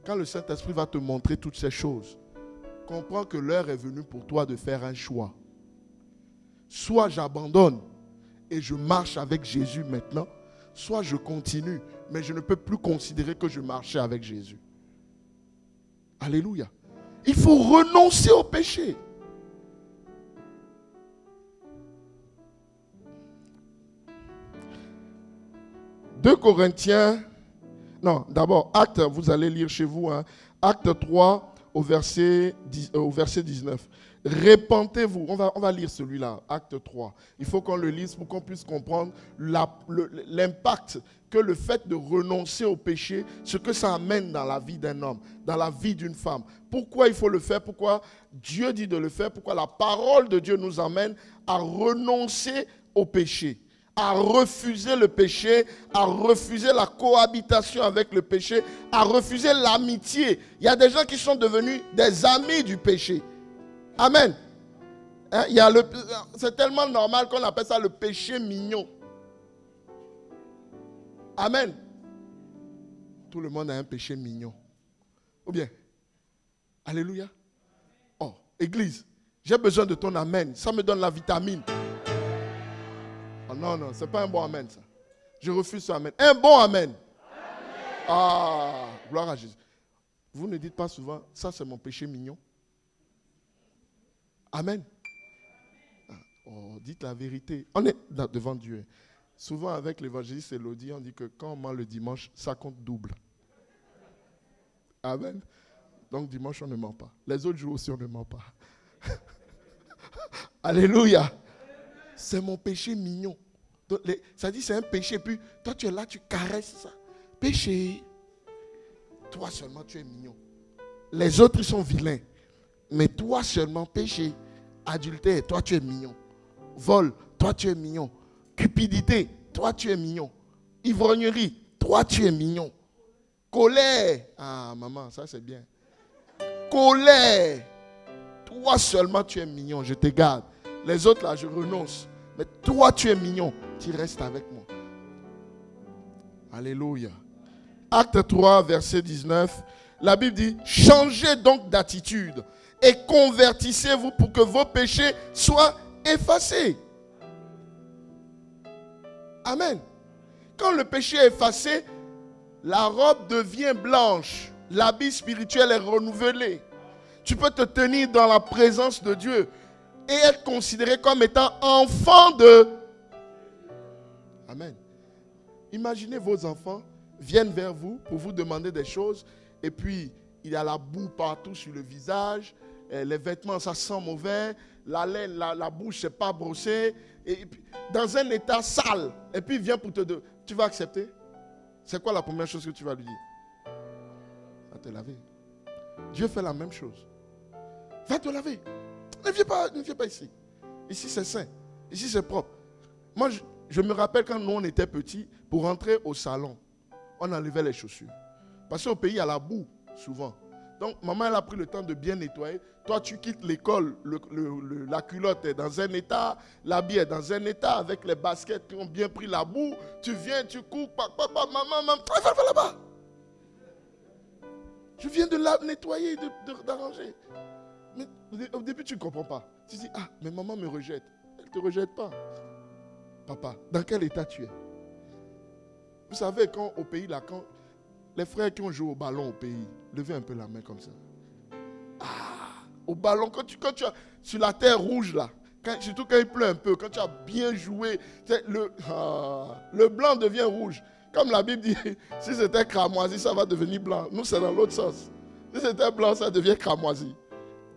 Quand le Saint-Esprit va te montrer toutes ces choses, comprends que l'heure est venue pour toi de faire un choix. Soit j'abandonne et je marche avec Jésus maintenant, soit je continue, mais je ne peux plus considérer que je marchais avec Jésus. Alléluia. Il faut renoncer au péché. Deux Corinthiens, non, d'abord, Actes, vous allez lire chez vous, hein, Acte 3 au verset 19. Répentez-vous. On va lire celui-là, Acte 3. Il faut qu'on le lise pour qu'on puisse comprendre l'impact que le fait de renoncer au péché, ce que ça amène dans la vie d'un homme, dans la vie d'une femme. Pourquoi il faut le faire, pourquoi Dieu dit de le faire, pourquoi la parole de Dieu nous amène à renoncer au péché, à refuser le péché, à refuser la cohabitation avec le péché, à refuser l'amitié. Il y a des gens qui sont devenus des amis du péché. Amen. Hein, c'est tellement normal qu'on appelle ça le péché mignon. Amen. Tout le monde a un péché mignon. Ou bien, alléluia. Oh, église, j'ai besoin de ton amen. Ça me donne la vitamine. Oh non, non, c'est pas un bon amen ça. Je refuse ce amen. Un bon amen. Ah, gloire à Jésus. Vous ne dites pas souvent, ça c'est mon péché mignon. Amen. Oh, dites la vérité. On est devant Dieu. Souvent avec l'évangéliste Elodie, on dit que quand on ment le dimanche, ça compte double. Amen. Donc dimanche, on ne ment pas. Les autres jours aussi, on ne ment pas. Alléluia. C'est mon péché mignon. Donc, ça dit c'est un péché. Puis toi, tu es là, tu caresses ça. Péché. Toi seulement, tu es mignon. Les autres, ils sont vilains. Mais toi seulement, péché, adultère, toi tu es mignon. Vol, toi tu es mignon. Cupidité, toi tu es mignon. Ivrognerie, toi tu es mignon. Colère, ah maman, ça c'est bien. Colère, toi seulement tu es mignon, je te garde. Les autres là, je renonce. Mais toi tu es mignon, tu restes avec moi. Alléluia. Acte 3, verset 19. La Bible dit, changez donc d'attitude et convertissez-vous pour que vos péchés soient effacés. Amen. Quand le péché est effacé, la robe devient blanche. L'habit spirituel est renouvelé. Tu peux te tenir dans la présence de Dieu et être considéré comme étant enfant de... Amen. Imaginez vos enfants viennent vers vous pour vous demander des choses et puis il y a la boue partout sur le visage, les vêtements ça sent mauvais, la laine, la bouche c'est pas brossée, et puis, dans un état sale, et puis il vient pour te dire, tu vas accepter? C'est quoi la première chose que tu vas lui dire? Va te laver. Dieu fait la même chose. Va te laver. Ne viens pas ici. Ici c'est saint, ici c'est propre. Moi je me rappelle quand nous on était petits, pour rentrer au salon, on enlevait les chaussures. Parce qu'au pays, il y a la boue, souvent. Donc, maman, elle a pris le temps de bien nettoyer. Toi, tu quittes l'école, la culotte est dans un état, l'habit est dans un état, avec les baskets qui ont bien pris la boue. Tu viens, tu cours, papa, maman, va là-bas. Je viens de la nettoyer, d'arranger. Mais au début, tu ne comprends pas. Tu dis, ah, mais maman me rejette. Elle ne te rejette pas. Papa, dans quel état tu es? Vous savez, quand au pays, là, quand les frères qui ont joué au ballon au pays, levez un peu la main comme ça. Ah, au ballon, quand tu as sur la terre rouge là, surtout quand il pleut un peu, quand tu as bien joué, le blanc devient rouge. Comme la Bible dit, si c'était cramoisi, ça va devenir blanc. Nous, c'est dans l'autre sens. Si c'était blanc, ça devient cramoisi.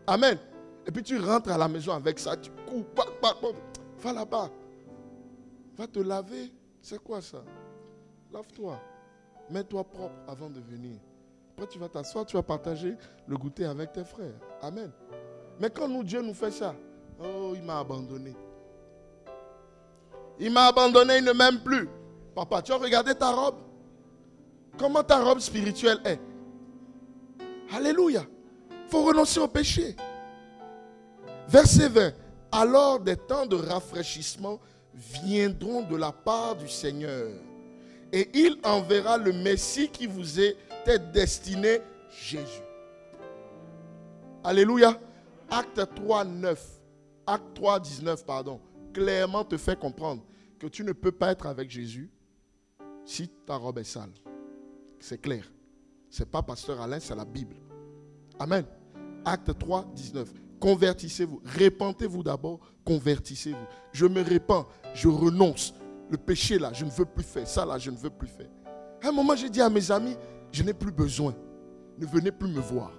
Amen. Et puis tu rentres à la maison avec ça, tu cours, va là-bas. Va te laver. C'est quoi ça? Lave-toi. Mets-toi propre avant de venir. Après, tu vas t'asseoir, tu vas partager le goûter avec tes frères. Amen. Mais quand Dieu nous fait ça, oh, il m'a abandonné. Il m'a abandonné, il ne m'aime plus. Papa, tu as regardé ta robe? Comment ta robe spirituelle est? Alléluia. Il faut renoncer au péché. Verset 20. Alors des temps de rafraîchissement viendront de la part du Seigneur. Et il enverra le Messie qui vous était destiné, Jésus. Alléluia. Acte 3, 9. Acte 3, 19, pardon. Clairement te fait comprendre que tu ne peux pas être avec Jésus si ta robe est sale. C'est clair. Ce n'est pas Pasteur Alain, c'est la Bible. Amen. Acte 3, 19. Convertissez-vous. Répentez-vous d'abord. Convertissez-vous. Je me répands. Je renonce. Le péché là, je ne veux plus faire. Ça là, je ne veux plus faire. À un moment, j'ai dit à mes amis, je n'ai plus besoin. ne venez plus me voir.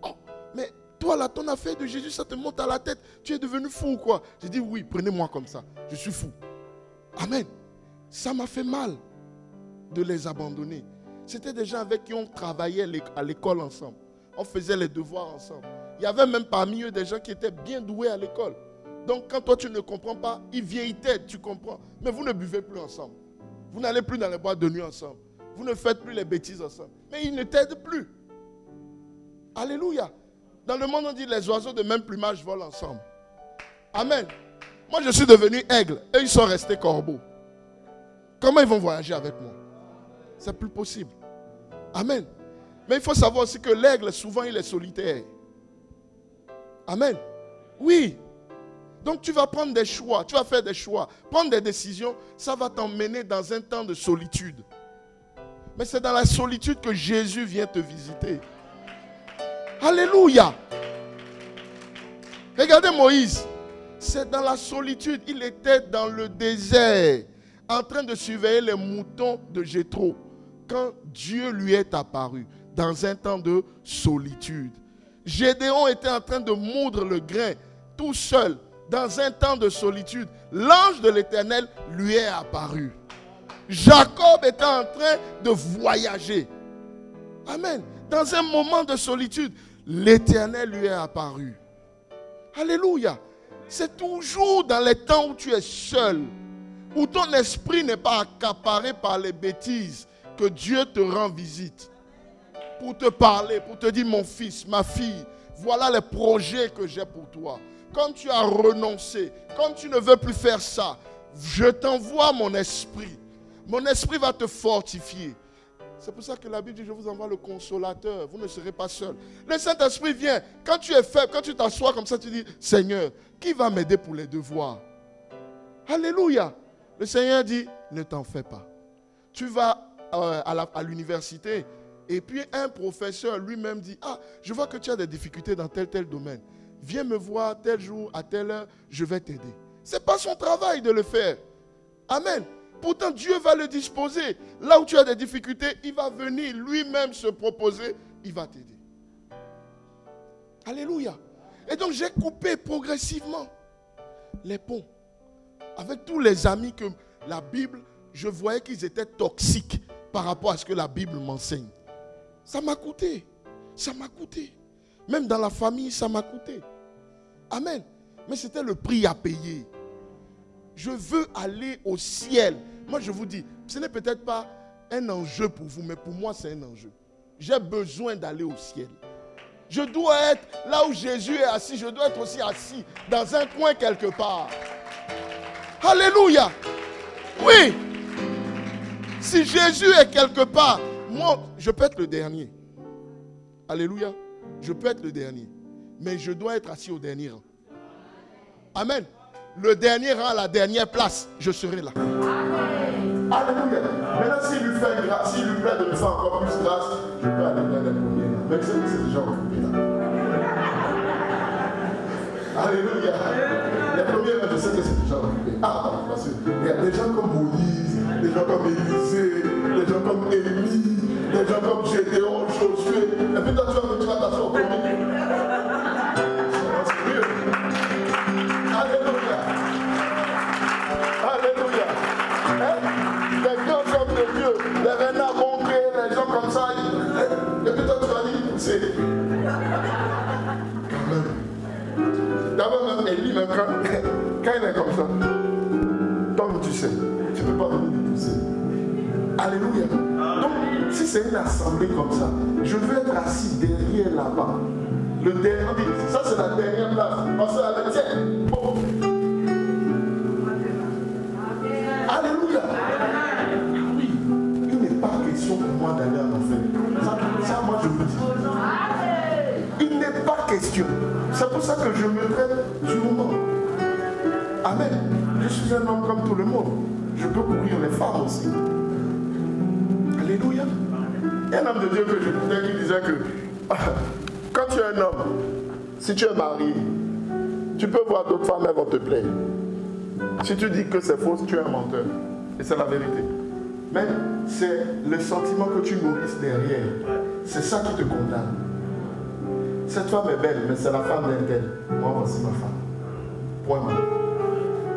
Oh, mais toi là, ton affaire de Jésus, ça te monte à la tête. Tu es devenu fou ou quoi? J'ai dit oui, prenez-moi comme ça. Je suis fou. Amen. Ça m'a fait mal de les abandonner. C'était des gens avec qui on travaillait à l'école ensemble. On faisait les devoirs ensemble. Il y avait même parmi eux des gens qui étaient bien doués à l'école. Donc quand toi tu ne comprends pas, ils vieillitaient, tu comprends. Mais vous ne buvez plus ensemble. Vous n'allez plus dans les boîtes de nuit ensemble. Vous ne faites plus les bêtises ensemble. Mais ils ne t'aident plus. Alléluia. Dans le monde on dit les oiseaux de même plumage volent ensemble. Amen. Moi je suis devenu aigle et ils sont restés corbeaux. Comment ils vont voyager avec moi? C'est plus possible. Amen. Mais il faut savoir aussi que l'aigle, souvent, il est solitaire. Amen. Oui. Donc, tu vas prendre des choix. Tu vas faire des choix. Prendre des décisions, ça va t'emmener dans un temps de solitude. Mais c'est dans la solitude que Jésus vient te visiter. Alléluia. Regardez Moïse. C'est dans la solitude. Il était dans le désert, en train de surveiller les moutons de Jéthro, quand Dieu lui est apparu, dans un temps de solitude. Gédéon était en train de moudre le grain, tout seul, dans un temps de solitude. L'ange de l'Éternel lui est apparu. Jacob était en train de voyager. Amen. Dans un moment de solitude, l'Éternel lui est apparu. Alléluia. C'est toujours dans les temps où tu es seul, où ton esprit n'est pas accaparé par les bêtises, que Dieu te rend visite. Pour te parler, pour te dire, mon fils, ma fille, voilà les projets que j'ai pour toi. Quand tu as renoncé, quand tu ne veux plus faire ça, je t'envoie mon esprit. Mon esprit va te fortifier. C'est pour ça que la Bible dit, je vous envoie le consolateur, vous ne serez pas seul. Le Saint-Esprit vient, quand tu es faible, quand tu t'assois comme ça, tu dis, Seigneur, qui va m'aider pour les devoirs? Alléluia. Le Seigneur dit, ne t'en fais pas. Tu vas à l'université et puis un professeur lui-même dit, ah, je vois que tu as des difficultés dans tel domaine. Viens me voir tel jour, à telle heure, je vais t'aider. Ce n'est pas son travail de le faire. Amen. Pourtant, Dieu va le disposer. Là où tu as des difficultés, il va venir lui-même se proposer, il va t'aider. Alléluia. Et donc, j'ai coupé progressivement les ponts avec tous les amis que la Bible, je voyais qu'ils étaient toxiques par rapport à ce que la Bible m'enseigne. Ça m'a coûté. Ça m'a coûté. Même dans la famille, ça m'a coûté. Amen. Mais c'était le prix à payer. Je veux aller au ciel. Moi, je vous dis, ce n'est peut-être pas un enjeu pour vous, mais pour moi, c'est un enjeu. J'ai besoin d'aller au ciel. Je dois être là où Jésus est assis. Je dois être aussi assis dans un coin quelque part. Alléluia. Oui. Si Jésus est quelque part, moi, je peux être le dernier. Alléluia. Je peux être le dernier. Mais je dois être assis au dernier rang. Amen. Le dernier rang, la dernière place, je serai là. Amen. Alléluia. Maintenant, s'il lui fait grâce, s'il lui plaît de me faire encore plus grâce, je peux aller dans les premiers. Mais c'est déjà occupé là. Alléluia. Les premiers, je sais que c'est déjà occupé. Ah, parce qu'il y a des gens comme Moïse, des gens comme Élisée, des gens comme Élie, des gens comme Gédéon, Josué. Et puis toi, tu vas t'asseoir au premier. C'est mieux. Alléluia. Alléluia. Les grands hommes de Dieu, les renards montés, les gens comme ça. Et puis toi, tu vas dire, c'est. Quand même. D'abord, même Élie, même quand il est comme ça, toi, tu sais, tu ne peux pas venir tout seul. Alléluia. Donc, si c'est une assemblée comme ça, je veux être assis derrière là-bas. Le dernier, ça c'est la dernière place. Parce que la tienne. Bon. Alléluia. Oui, il n'est pas question pour moi d'aller en enfer. Ça, moi je vous dis. Il n'est pas question. C'est pour ça que je me traite durement. Amen. Je suis un homme comme tout le monde. Je peux courir les femmes aussi. Alléluia. Il y a un homme de Dieu que je connais qui disait que quand tu es un homme, si tu es marié, tu peux voir d'autres femmes, elles vont te plaire. Si tu dis que c'est faux, tu es un menteur. Et c'est la vérité. Mais c'est le sentiment que tu nourrisses derrière C'est ça qui te condamne. Cette femme est belle, mais c'est la femme d'un tel. Moi, voici ma femme. Point.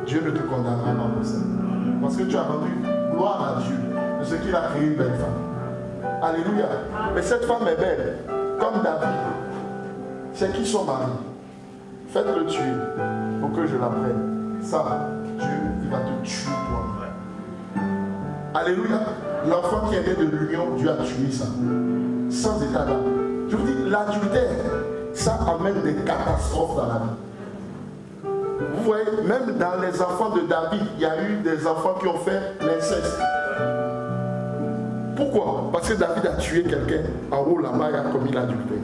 Dieu ne te condamnera pas pour ça. Parce que tu as rendu gloire à Dieu de ce qu'il a créé une belle femme. Alléluia. Mais cette femme est belle, comme David. C'est qui son mari? Faites-le tuer pour que je la prenne. Ça, Dieu, il va te tuer toi. Alléluia. L'enfant qui est né de l'union, Dieu a tué ça. Sans état d'âme. Je vous dis, l'adultère, ça amène des catastrophes dans la vie. Vous voyez, même dans les enfants de David, il y a eu des enfants qui ont fait l'inceste. Pourquoi? Parce que David a tué quelqu'un en haut là-bas et a commis l'adultère.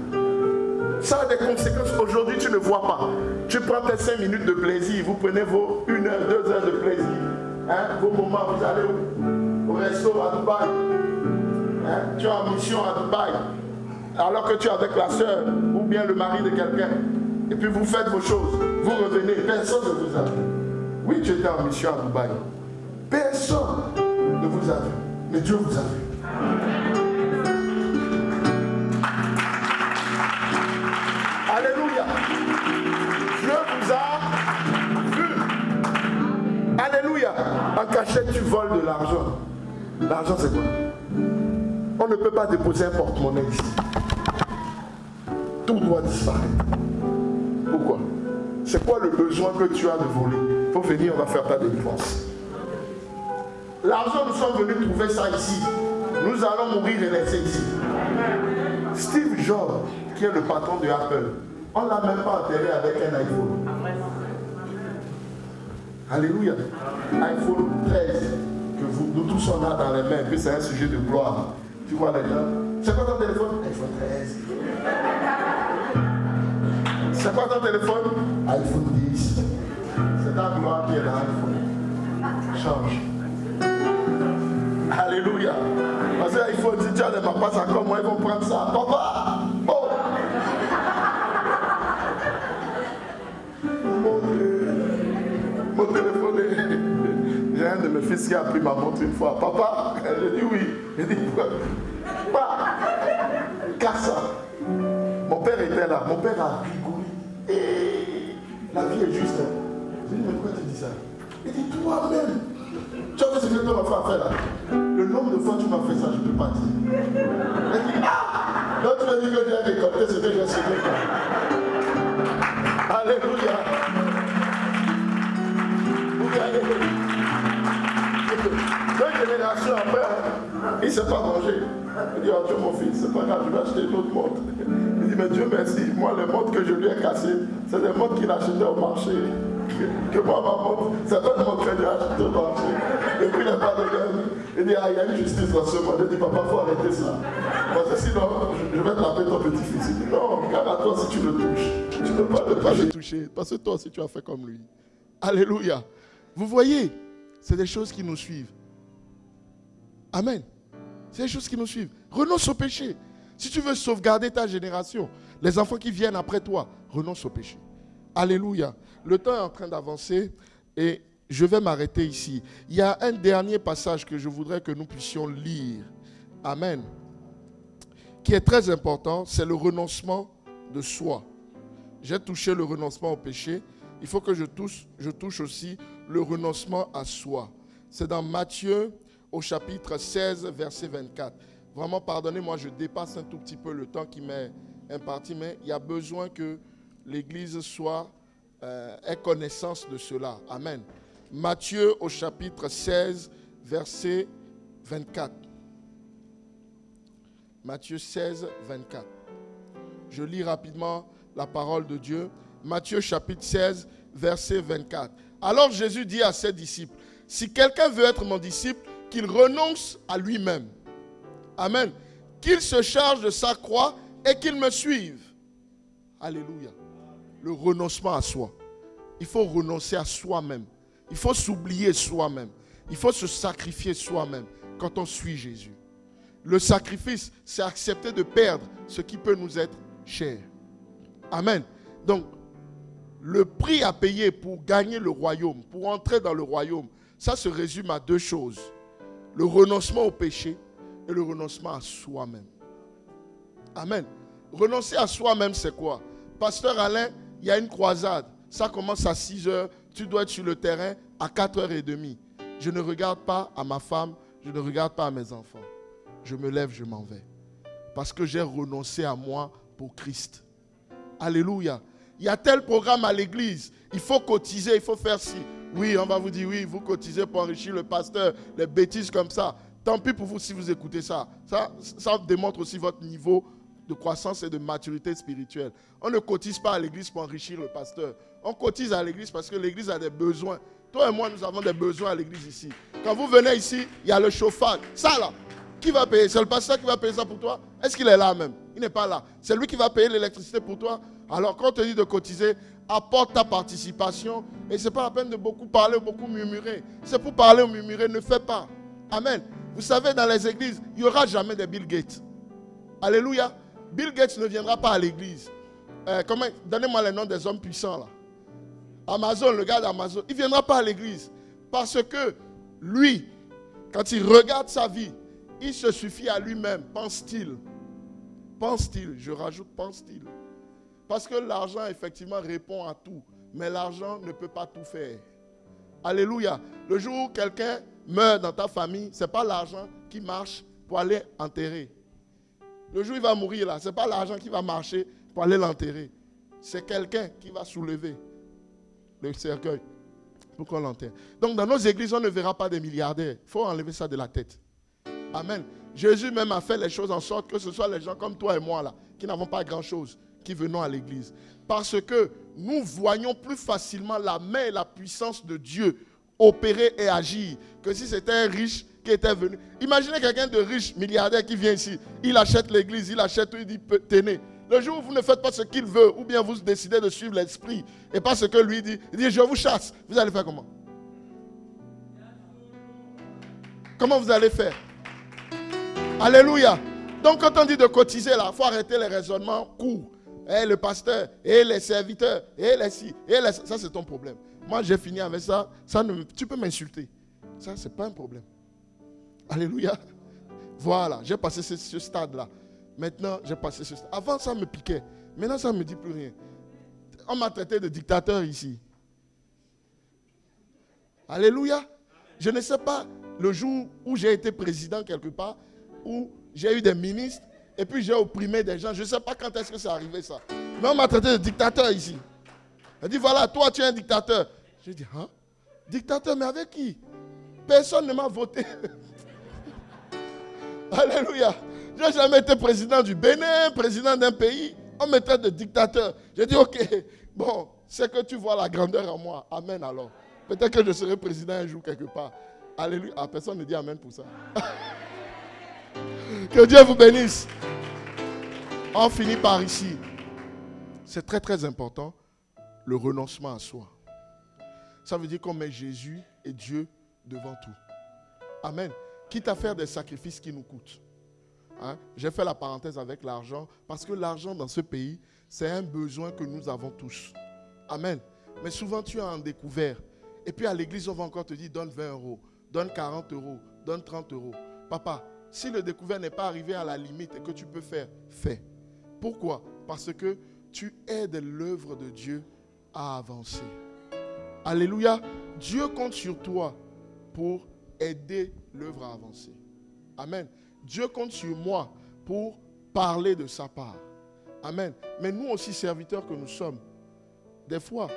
Ça a des conséquences. Aujourd'hui, tu ne vois pas. Tu prends tes 5 minutes de plaisir, vous prenez vos 1 heure, 2 heures de plaisir. Hein? Vos moments, vous allez au resto à Dubaï. Hein? Tu es en mission à Dubaï. Alors que tu es avec la soeur ou bien le mari de quelqu'un. Et puis vous faites vos choses. Vous revenez. Personne ne vous a vu. Oui, tu étais en mission à Dubaï. Personne ne vous a vu. Mais Dieu vous a vu. Alléluia. Dieu vous a vu. Alléluia. En cachette, tu voles de l'argent. L'argent, c'est quoi? On ne peut pas déposer un porte-monnaie ici. Tout doit disparaître. Pourquoi? C'est quoi le besoin que tu as de voler? Il faut venir, on va faire ta délivrance. L'argent, nous sommes venus trouver ça ici. Nous allons mourir et laisser ici. Steve Jobs, qui est le patron de Apple, on ne l'a même pas enterré avec un iPhone. Alléluia. iPhone 13, que nous tous on a dans les mains, puis c'est un sujet de gloire. Tu vois les gens? C'est quoi ton téléphone? iPhone 13. C'est quoi ton téléphone? iPhone 10. C'est ta gloire qui est dans l'iPhone. Change. Alléluia. Parce qu'il faut dire, tu as des papas, ça comme moi, ils vont prendre ça. Papa! Oh! Mon téléphone est... J'ai un de mes fils qui a pris ma montre une fois. Papa? J'ai dit oui. Il dit quoi? Casse ça. Mon père était là. Mon père a rigolé. Et la vie est juste. J'ai dit, mais pourquoi tu dis ça? Il dit, toi-même. Tu as fait ce que ton enfant a fait là. Le nombre de fois tu m'as fait ça, je ne peux pas dire. Il dit, ah! Donc tu m'as dit que tu as récolté ce que j'ai semé. Alléluia. Vous voyez? 2 générations après, il ne s'est pas mangé. Il dit, oh Dieu mon fils, c'est pas grave, je vais acheter une autre montre. Il dit, mais Dieu merci, moi les montres que je lui ai cassées, c'est des montres qu'il achetait au marché. Que moi ma montre, c'est pas une montre que j'ai achetée au marché. Et puis il n'a pas de gamme. Il dit, ah, il y a une justice dans ce monde. Il dit, papa, il faut arrêter ça. Parce que sinon, je vais taper ton petit-fils. Il dit, non, regarde à toi si tu le touches. Tu ne peux pas le toucher. Parce que toi aussi tu as fait comme lui. Alléluia. Vous voyez, c'est des choses qui nous suivent. Amen. C'est des choses qui nous suivent. Renonce au péché. Si tu veux sauvegarder ta génération, les enfants qui viennent après toi, renonce au péché. Alléluia. Le temps est en train d'avancer et je vais m'arrêter ici. Il y a un dernier passage que je voudrais que nous puissions lire. Amen. Qui est très important, c'est le renoncement de soi. J'ai touché le renoncement au péché. Il faut que je touche aussi le renoncement à soi. C'est dans Matthieu au chapitre 16, verset 24. Vraiment, pardonnez-moi, je dépasse un tout petit peu le temps qui m'est imparti, mais il y a besoin que l'Église ait connaissance de cela. Amen. Matthieu au chapitre 16, verset 24. Matthieu 16, 24. Je lis rapidement la parole de Dieu. Matthieu chapitre 16, verset 24. Alors Jésus dit à ses disciples, si quelqu'un veut être mon disciple, qu'il renonce à lui-même. Amen. Qu'il se charge de sa croix et qu'il me suive. Alléluia. Le renoncement à soi. Il faut renoncer à soi-même. Il faut s'oublier soi-même. Il faut se sacrifier soi-même quand on suit Jésus. Le sacrifice, c'est accepter de perdre ce qui peut nous être cher. Amen. Donc, le prix à payer pour gagner le royaume, pour entrer dans le royaume, ça se résume à 2 choses. Le renoncement au péché et le renoncement à soi-même. Amen. Renoncer à soi-même, c'est quoi? Pasteur Alain, il y a une croisade. Ça commence à 6 heures. Tu dois être sur le terrain à 4h30. Je ne regarde pas à ma femme. Je ne regarde pas à mes enfants. Je me lève, je m'en vais. Parce que j'ai renoncé à moi pour Christ. Alléluia. Il y a tel programme à l'église. Il faut cotiser, il faut faire ci. Oui, on va vous dire, oui, vous cotisez pour enrichir le pasteur. Les bêtises comme ça. Tant pis pour vous si vous écoutez ça. Ça démontre aussi votre niveau de croissance et de maturité spirituelle. On ne cotise pas à l'église pour enrichir le pasteur. On cotise à l'église parce que l'église a des besoins. Toi et moi, nous avons des besoins à l'église ici. Quand vous venez ici, il y a le chauffage. Ça là, qui va payer? C'est le pasteur qui va payer ça pour toi? Est-ce qu'il est là même? Il n'est pas là. C'est lui qui va payer l'électricité pour toi. Alors quand on te dit de cotiser, apporte ta participation. Et ce n'est pas la peine de beaucoup parler ou beaucoup murmurer. C'est pour parler ou murmurer, ne fais pas. Amen. Vous savez, dans les églises, il n'y aura jamais de Bill Gates. Alléluia. Bill Gates ne viendra pas à l'église. Donnez-moi les noms des hommes puissants là. Amazon, le gars d'Amazon, il ne viendra pas à l'église. Parce que lui, quand il regarde sa vie, il se suffit à lui-même, pense-t-il. Pense-t-il, je rajoute pense-t-il. Parce que l'argent, effectivement, répond à tout. Mais l'argent ne peut pas tout faire. Alléluia. Le jour où quelqu'un meurt dans ta famille, ce n'est pas l'argent qui marche pour aller enterrer. Le jour où il va mourir là, ce n'est pas l'argent qui va marcher pour aller l'enterrer. C'est quelqu'un qui va soulever le cercueil pour qu'on l'enterre. Donc dans nos églises, on ne verra pas des milliardaires. Il faut enlever ça de la tête. Amen. Jésus même a fait les choses en sorte que ce soit les gens comme toi et moi là, qui n'avons pas grand-chose, qui venons à l'église. Parce que nous voyons plus facilement la main et la puissance de Dieu opérer et agir que si c'était un riche qui était venu. Imaginez quelqu'un de riche, milliardaire qui vient ici. Il achète l'église, il achète tout, il dit tenez. Le jour où vous ne faites pas ce qu'il veut, ou bien vous décidez de suivre l'esprit, et pas ce que lui dit, il dit je vous chasse. Vous allez faire comment? Comment vous allez faire? Alléluia. Donc quand on dit de cotiser là, il faut arrêter les raisonnements courts. Et le pasteur, et les serviteurs, et les ci, et les... Ça c'est ton problème. Moi j'ai fini avec ça. Tu peux m'insulter. Ça c'est pas un problème. Alléluia. Voilà, j'ai passé ce stade-là. Maintenant, j'ai passé ce stade. Avant, ça me piquait. Maintenant, ça ne me dit plus rien. On m'a traité de dictateur ici. Alléluia. Je ne sais pas le jour où j'ai été président quelque part, où j'ai eu des ministres, et puis j'ai opprimé des gens. Je ne sais pas quand est-ce que c'est arrivé ça. Mais on m'a traité de dictateur ici. Elle dit, voilà, toi, tu es un dictateur. J'ai dit, hein? Dictateur, mais avec qui? Personne ne m'a voté. Alléluia. Je n'ai jamais été président du Bénin, président d'un pays. On me traite de dictateur. J'ai dit, ok, bon, c'est que tu vois la grandeur en moi. Amen alors. Peut-être que je serai président un jour quelque part. Alléluia. Ah, personne ne dit amen pour ça. Que Dieu vous bénisse. On finit par ici. C'est très très important, le renoncement à soi. Ça veut dire qu'on met Jésus et Dieu devant tout. Amen. Quitte à faire des sacrifices qui nous coûtent. Hein? J'ai fait la parenthèse avec l'argent parce que l'argent dans ce pays, c'est un besoin que nous avons tous. Amen. Mais souvent tu es en découvert. Et puis à l'église, on va encore te dire donne 20 €, donne 40 €, donne 30 €. Papa, si le découvert n'est pas arrivé à la limite et que tu peux faire, fais. Pourquoi? Parce que tu aides l'œuvre de Dieu à avancer. Alléluia. Dieu compte sur toi pour aider l'œuvre à avancer. Amen. Dieu compte sur moi pour parler de sa part. Amen. Mais nous aussi, serviteurs que nous sommes, des fois,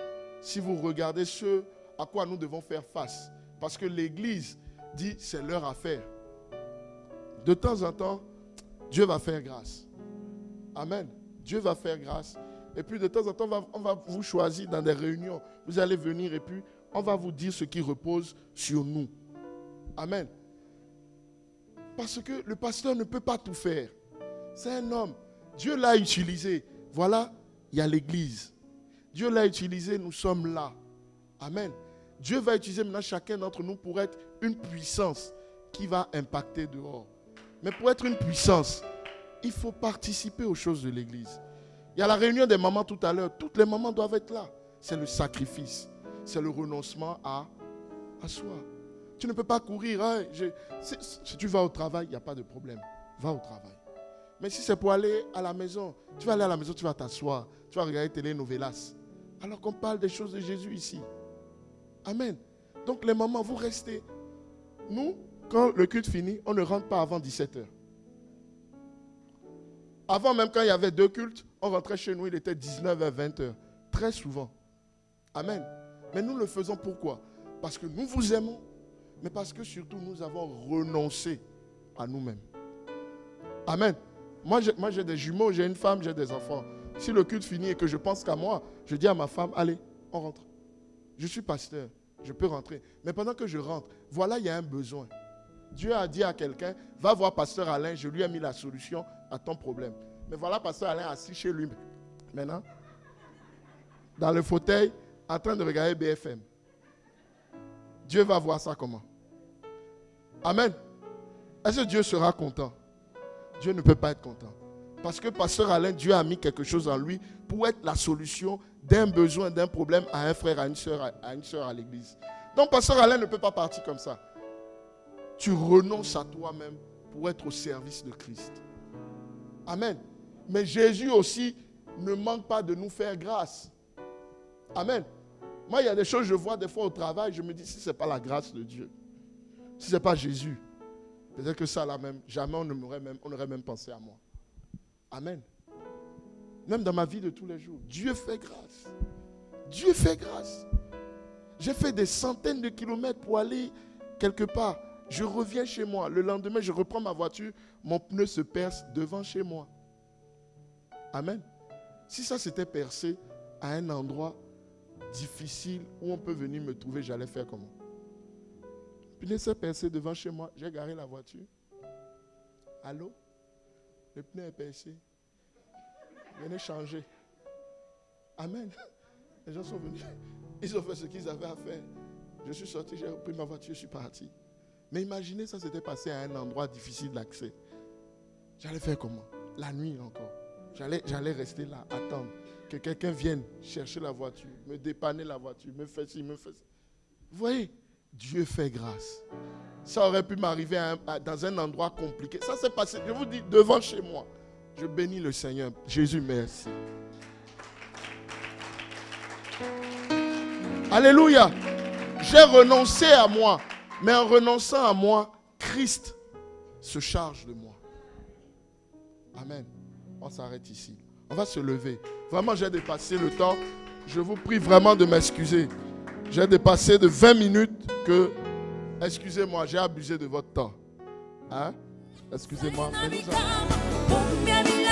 si vous regardez ce à quoi nous devons faire face, parce que l'Église dit c'est leur affaire. De temps en temps, Dieu va faire grâce. Amen. Dieu va faire grâce. Et puis de temps en temps, on va vous choisir dans des réunions. Vous allez venir et puis on va vous dire ce qui repose sur nous. Amen. Parce que le pasteur ne peut pas tout faire. C'est un homme. Dieu l'a utilisé. Voilà, il y a l'église. Dieu l'a utilisé, nous sommes là. Amen. Dieu va utiliser maintenant chacun d'entre nous pour être une puissance qui va impacter dehors. Mais pour être une puissance, il faut participer aux choses de l'église. Il y a la réunion des mamans tout à l'heure. Toutes les mamans doivent être là. C'est le sacrifice. C'est le renoncement à soi. Tu ne peux pas courir. Hein, si tu vas au travail, il n'y a pas de problème. Va au travail. Mais si c'est pour aller à la maison, tu vas aller à la maison, tu vas t'asseoir, tu vas regarder télé-novelas. Alors qu'on parle des choses de Jésus ici. Amen. Donc les mamans, vous restez. Nous, quand le culte finit, on ne rentre pas avant 17h. Avant même quand il y avait 2 cultes, on rentrait chez nous, il était 19h, 20h. Très souvent. Amen. Mais nous le faisons pourquoi? Parce que nous vous aimons, mais parce que surtout nous avons renoncé à nous-mêmes. Amen. Moi j'ai des jumeaux, j'ai une femme, j'ai des enfants. Si le culte finit et que je pense qu'à moi, je dis à ma femme, allez, on rentre. Je suis pasteur, je peux rentrer. Mais pendant que je rentre, voilà, il y a un besoin. Dieu a dit à quelqu'un, va voir pasteur Alain, je lui ai mis la solution à ton problème. Mais voilà pasteur Alain assis chez lui maintenant, dans le fauteuil, en train de regarder BFM. Dieu va voir ça comment? Amen. Est-ce que Dieu sera content? Dieu ne peut pas être content. Parce que pasteur Alain, Dieu a mis quelque chose en lui pour être la solution d'un besoin, d'un problème à un frère, à une soeur à l'église. Donc pasteur Alain ne peut pas partir comme ça. Tu renonces à toi-même pour être au service de Christ. Amen. Mais Jésus aussi ne manque pas de nous faire grâce. Amen. Moi, il y a des choses que je vois des fois au travail, je me dis, si ce n'est pas la grâce de Dieu, si ce n'est pas Jésus, peut-être que ça là même, jamais on n'aurait même pensé à moi. Amen. Même dans ma vie de tous les jours, Dieu fait grâce. Dieu fait grâce. J'ai fait des centaines de kilomètres pour aller quelque part. Je reviens chez moi. Le lendemain, je reprends ma voiture. Mon pneu se perce devant chez moi. Amen. Si ça s'était percé à un endroit difficile où on peut venir me trouver, j'allais faire comment? Le pneu s'est percé devant chez moi. J'ai garé la voiture. Allô? Le pneu est percé. Venez changer. Amen. Les gens sont venus. Ils ont fait ce qu'ils avaient à faire. Je suis sorti, j'ai repris ma voiture, je suis parti. Mais imaginez, ça s'était passé à un endroit difficile d'accès. J'allais faire comment? La nuit encore. J'allais rester là, attendre que quelqu'un vienne chercher la voiture, me dépanner la voiture, me faire ci, me faire ça. Vous voyez, Dieu fait grâce. Ça aurait pu m'arriver dans un endroit compliqué. Ça s'est passé, je vous dis, devant chez moi. Je bénis le Seigneur. Jésus, merci. Alléluia. J'ai renoncé à moi. Mais en renonçant à moi, Christ se charge de moi. Amen. On s'arrête ici. On va se lever. Vraiment, j'ai dépassé le temps. Je vous prie vraiment de m'excuser. J'ai dépassé de 20 minutes que... Excusez-moi, j'ai abusé de votre temps. Hein? Excusez-moi. Mais nous allons...